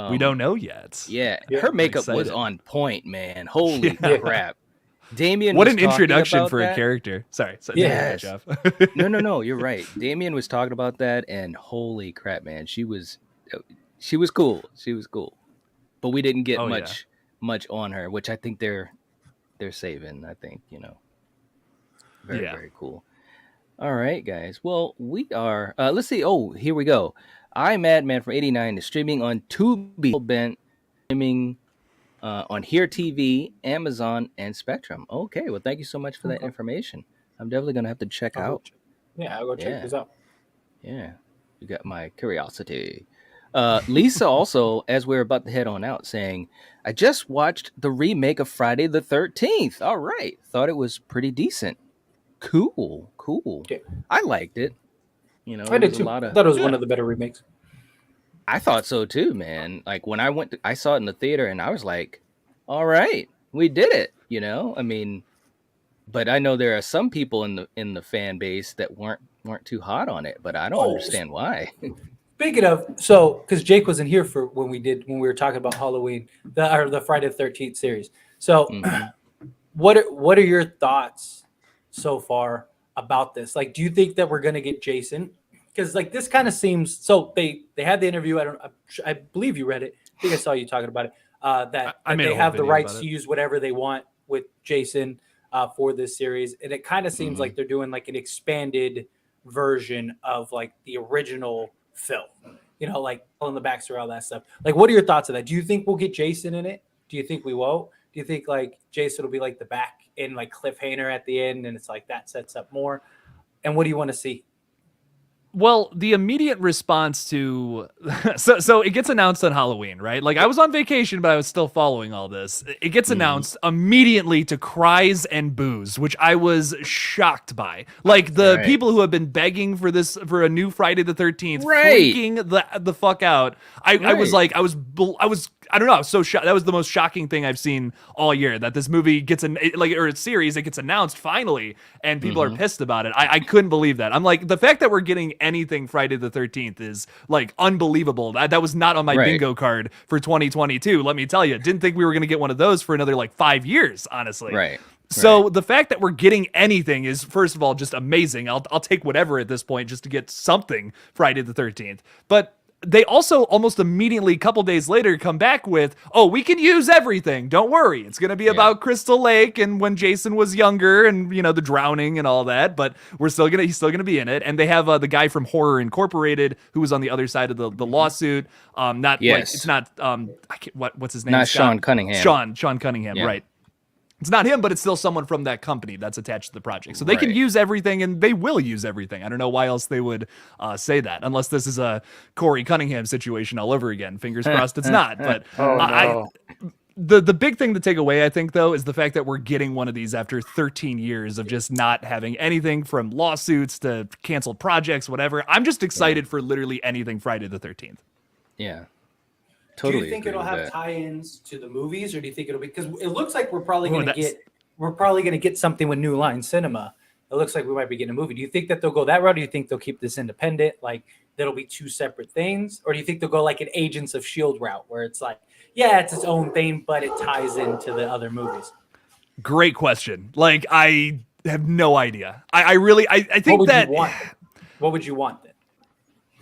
We don't know yet. Yeah, her makeup was on point, man. Holy crap. Damien, what was an introduction for that. a character. Sorry. Yes. No, you're right. Damien was talking about that, and holy crap, man, she was cool. She was cool, but we didn't get much on her, which I think they're saving. I think very cool. All right, guys. Well, we are. Let's see. Oh, here we go. Madman from '89 is streaming on Tubi, Bent, streaming on Here TV, Amazon, and Spectrum. Okay, well, thank you so much for that information. I'm definitely gonna have to check out. I'll go check this out. Yeah, you got my curiosity. Lisa also, as we're about to head on out, saying, I just watched the remake of Friday the 13th. All right, thought it was pretty decent. Cool. Yeah. I liked it. I did too. I thought it was one of the better remakes. I thought so too, man. Like when I saw it in the theater, and I was like, "All right, we did it." I mean, but I know there are some people in the fan base that weren't too hot on it, but I don't understand why. Speaking of, because Jake wasn't here for when we were talking about Halloween, the Friday the 13th series. So, what are your thoughts so far about this? Like, do you think that we're gonna get Jason? Because like this kind of seems so. They had the interview. I believe you read it. I think I saw you talking about it. That they have the rights to use whatever they want with Jason for this series, and it kind of seems like they're doing like an expanded version of like the original film. Like pulling the backstory, all that stuff. Like, what are your thoughts of that? Do you think we'll get Jason in it? Do you think we won't? Do you think like Jason will be like the back end, like cliffhanger at the end, and it's like that sets up more? And what do you want to see? Well, the immediate response to so it gets announced on Halloween, right? Like I was on vacation, but I was still following all this. It gets announced immediately to cries and boos, which I was shocked by. Like the people who have been begging for a new Friday the 13th, freaking the fuck out. I was like, I was I don't know. I was so shocked. That was the most shocking thing I've seen all year. That this movie gets or a series, it gets announced finally, and people are pissed about it. I couldn't believe that. I'm like, the fact that we're getting anything Friday the 13th is like unbelievable. That was not on my bingo card for 2022. Let me tell you, didn't think we were going to get one of those for another like 5 years, honestly. Right. So the fact that we're getting anything is, first of all, just amazing. I'll take whatever at this point just to get something Friday the 13th. But they also almost immediately, a couple days later, come back with, oh, we can use everything. Don't worry. It's going to be about Crystal Lake and when Jason was younger and, you know, the drowning and all that. But he's still going to be in it. And they have the guy from Horror Incorporated who was on the other side of the lawsuit. It's not, what's his name? Not Sean Cunningham. Sean Cunningham, right. It's not him, but it's still someone from that company that's attached to the project. So they can use everything, and they will use everything. I don't know why else they would say that, unless this is a Corey Cunningham situation all over again. Fingers crossed it's not. But the big thing to take away, I think, though, is the fact that we're getting one of these after 13 years of just not having anything from lawsuits to canceled projects, whatever. I'm just excited for literally anything Friday the 13th. Yeah. Totally. Do you think it'll have tie-ins to the movies, or do you think it'll be, because it looks like we're probably going to get something with New Line Cinema. It looks like we might be getting a movie. Do you think that they'll go that route? Do you think they'll keep this independent, like that'll be two separate things, or do you think they'll go like an Agents of Shield route, where it's like, yeah, it's its own thing, but it ties into the other movies? Great question. Like, I have no idea. I think What would you want then?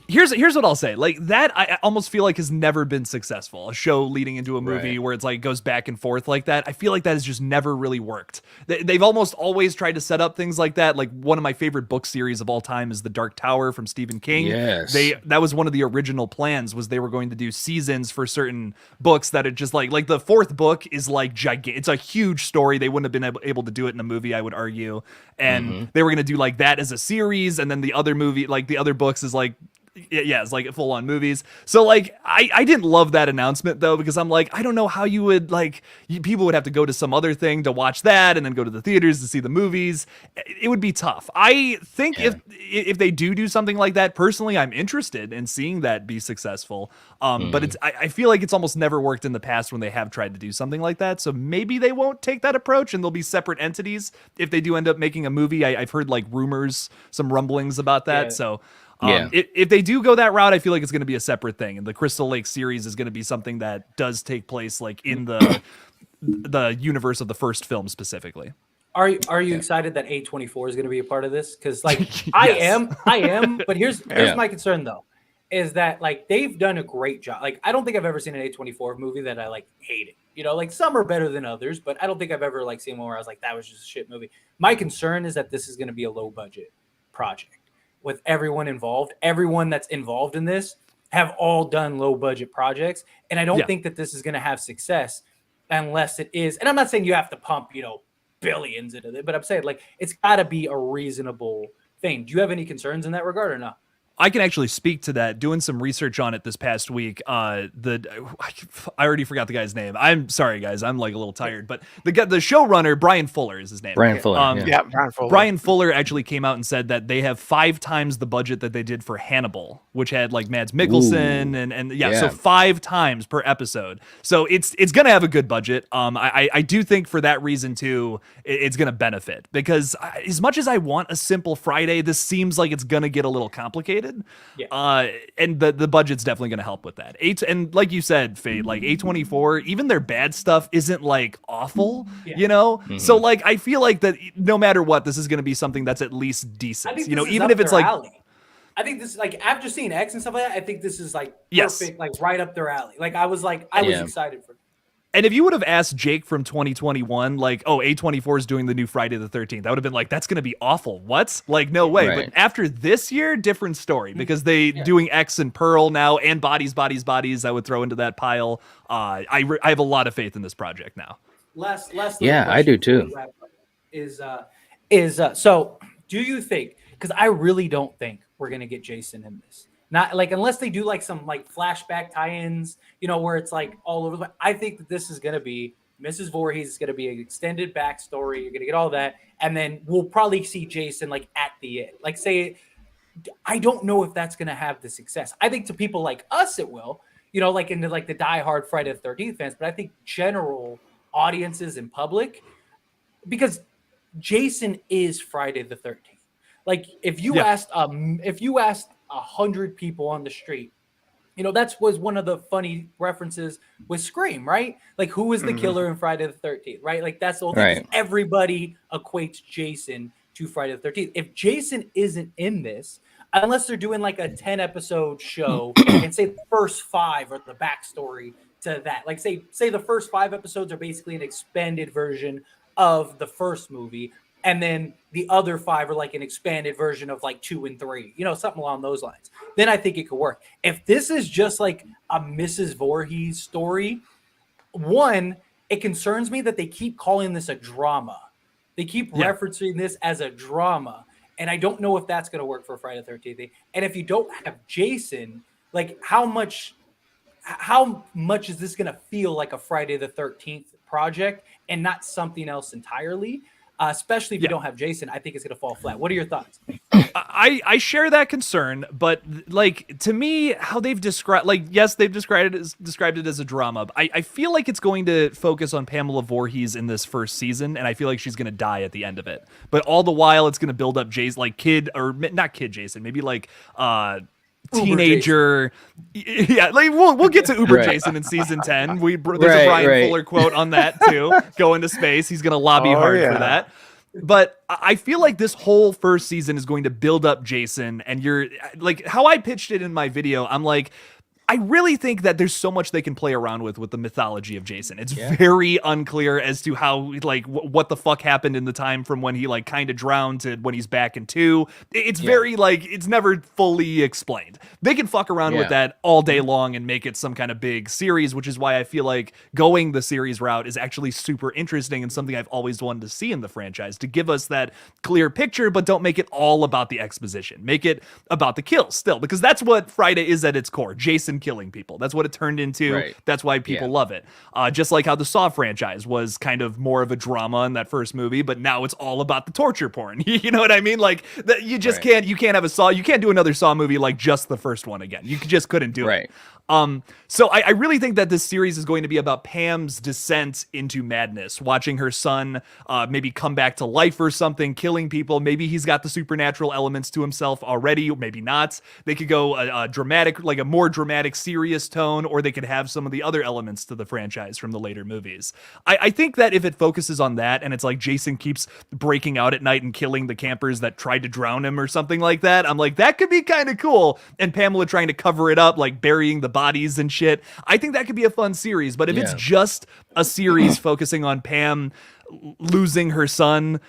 Here's what I'll say. Like that, I almost feel like has never been successful. A show leading into a movie where it's like goes back and forth like that. I feel like that has just never really worked. They've almost always tried to set up things like that. Like one of my favorite book series of all time is The Dark Tower from Stephen King. Yes. That was one of the original plans, was they were going to do seasons for certain books that it just like the fourth book is like gigantic. It's a huge story. They wouldn't have been able to do it in a movie, I would argue. And they were going to do like that as a series, and then the other movie, like the other books, is like, yeah, it's like full on movies. So like, I didn't love that announcement though, because I'm like, I don't know how you would people would have to go to some other thing to watch that and then go to the theaters to see the movies. It would be tough. I think if they do something like that, personally, I'm interested in seeing that be successful. But I feel like it's almost never worked in the past when they have tried to do something like that. So maybe they won't take that approach and they'll be separate entities if they do end up making a movie. I've heard like rumors, some rumblings about that. So if they do go that route, I feel like it's going to be a separate thing, and the Crystal Lake series is going to be something that does take place like in the universe of the first film specifically. Are you excited that A24 is going to be a part of this? Because like I am. But here's my concern though, is that like they've done a great job. Like I don't think I've ever seen an A24 movie that I like hated. You know, like some are better than others, but I don't think I've ever like seen one where I was like, that was just a shit movie. My concern is that this is going to be a low budget project. With everyone that's involved in this have all done low budget projects. And I don't think that this is going to have success unless it is. And I'm not saying you have to pump, billions into it, but I'm saying like, it's gotta be a reasonable thing. Do you have any concerns in that regard or not? I can actually speak to that. Doing some research on it this past week, I already forgot the guy's name. I'm sorry, guys. I'm like a little tired. But the showrunner, Brian Fuller is his name. Brian Fuller. Brian Fuller. Brian Fuller actually came out and said that they have 5 times the budget that they did for Hannibal, which had like Mads Mikkelsen and so 5 times per episode. So it's gonna have a good budget. I do think for that reason too, it's gonna benefit, because as much as I want a simple Friday, this seems like it's gonna get a little complicated. And the budget's definitely going to help with that. And like you said, Fate, like A24, even their bad stuff isn't like awful, So like I feel like that no matter what, this is going to be something that's at least decent. Even if it's like alley. I think this is like, after seeing X and stuff like that, I think this is like perfect, like right up their alley. Like I was excited for. And if you would have asked Jake from 2021, like, oh, A24 is doing the new Friday the 13th, I would have been like, that's going to be awful. What? Like, no way. Right. But after this year, different story, because they doing X and Pearl now, and Bodies, I would throw into that pile. I have a lot of faith in this project now. Last I do too. So do you think, because I really don't think we're gonna get Jason in this. Not like unless they do like some like flashback tie-ins, where it's like all over. I think that this is gonna be Mrs. Voorhees. It's gonna be an extended backstory. You're gonna get all that, and then we'll probably see Jason like at the end. Like say, I don't know if that's gonna have the success. I think to people like us it will. Like into like the diehard Friday the 13th fans, but I think general audiences and public, because Jason is Friday the 13th. Like if you asked 100 people on the street, that was one of the funny references with Scream, right? Like who is the killer in Friday the 13th, right? Like that's the whole thing. Right. Everybody equates Jason to Friday the 13th. If Jason isn't in this, unless they're doing like a 10 episode show and say the first 5 are the backstory to that, like say the first 5 episodes are basically an expanded version of the first movie, and then the other 5 are like an expanded version of like 2 and 3, something along those lines, then I think it could work. If this is just like a Mrs. Voorhees story, one, it concerns me that they keep calling this a drama. They keep referencing this as a drama, and I don't know if that's going to work for Friday the 13th. And if you don't have Jason, like how much is this going to feel like a Friday the 13th project and not something else entirely? Especially if you don't have Jason, I think it's going to fall flat. What are your thoughts? I share that concern, but like to me, how they've described, like yes, they've described it as a drama. But I feel like it's going to focus on Pamela Voorhees in this first season, and I feel like she's going to die at the end of it. But all the while, it's going to build up Jason, like not kid Jason, maybe like teenager. Yeah, like we'll get to Uber Jason in season 10. There's a Brian Fuller quote on that too. Go into space. He's going to lobby hard for that. But I feel like this whole first season is going to build up Jason, and you're like how I pitched it in my video. I'm like, I really think that there's so much they can play around with the mythology of Jason. It's very unclear as to how, like, what the fuck happened in the time from when he, like, kind of drowned to when he's back in 2. It's very, like, it's never fully explained. They can fuck around with that all day long and make it some kind of big series, which is why I feel like going the series route is actually super interesting and something I've always wanted to see in the franchise, to give us that clear picture, but don't make it all about the exposition. Make it about the kills still, because that's what Friday is at its core. Jason killing people. That's what it turned into. That's why people love it. Just like how the Saw franchise was kind of more of a drama in that first movie, but now it's all about the torture porn. You know what I mean? Like that, you just can't have a Saw. You can't do another Saw movie like just the first one again. You just couldn't do it. So I really think that this series is going to be about Pam's descent into madness, watching her son maybe come back to life or something, killing people. Maybe he's got the supernatural elements to himself already, or maybe not. They could go a dramatic, like a more dramatic, serious tone, or they could have some of the other elements to the franchise from the later movies. I think that if it focuses on that, and it's like Jason keeps breaking out at night and killing the campers that tried to drown him or something like that, I'm like, that could be kind of cool. And Pamela trying to cover it up, like burying the bodies and shit. I think that could be a fun series, but if it's just a series focusing on Pam losing her son,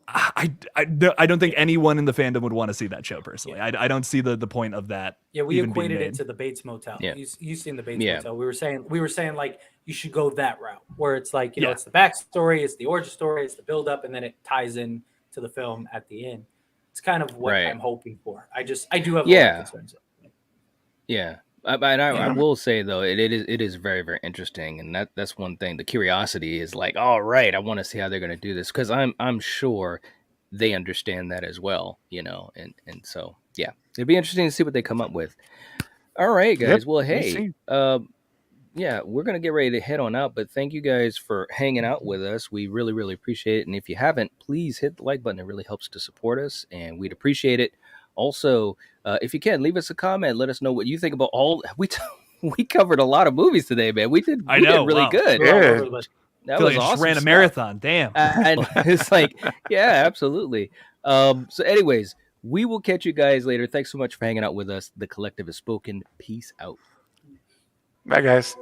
I don't think anyone in the fandom would want to see that show personally. I don't see the point of that. Yeah, we equated it to the Bates Motel. You've seen the Bates Motel. We were saying like you should go that route where it's like, you know, it's the backstory, it's the origin story, it's the build up, and then it ties in to the film at the end. It's kind of what I'm hoping for. I do have a lot of concerns. Yeah. I will say though, it is very, very interesting, and that's one thing. The curiosity is like, all right, I want to see how they're going to do this, because I'm sure they understand that as well, you know, and so it'd be interesting to see what they come up with. All right, guys. Well, hey, we're gonna get ready to head on out, but thank you guys for hanging out with us. We really, really appreciate it, and if you haven't, please hit the like button. It really helps to support us, and we'd appreciate it. Also, if you can, leave us a comment. Let us know what you think about all. We covered a lot of movies today, man. We did really good. Yeah. That was awesome. Ran a marathon. Damn. And it's like, yeah, absolutely. So, anyways, we will catch you guys later. Thanks so much for hanging out with us. The Collective has spoken. Peace out. Bye, guys.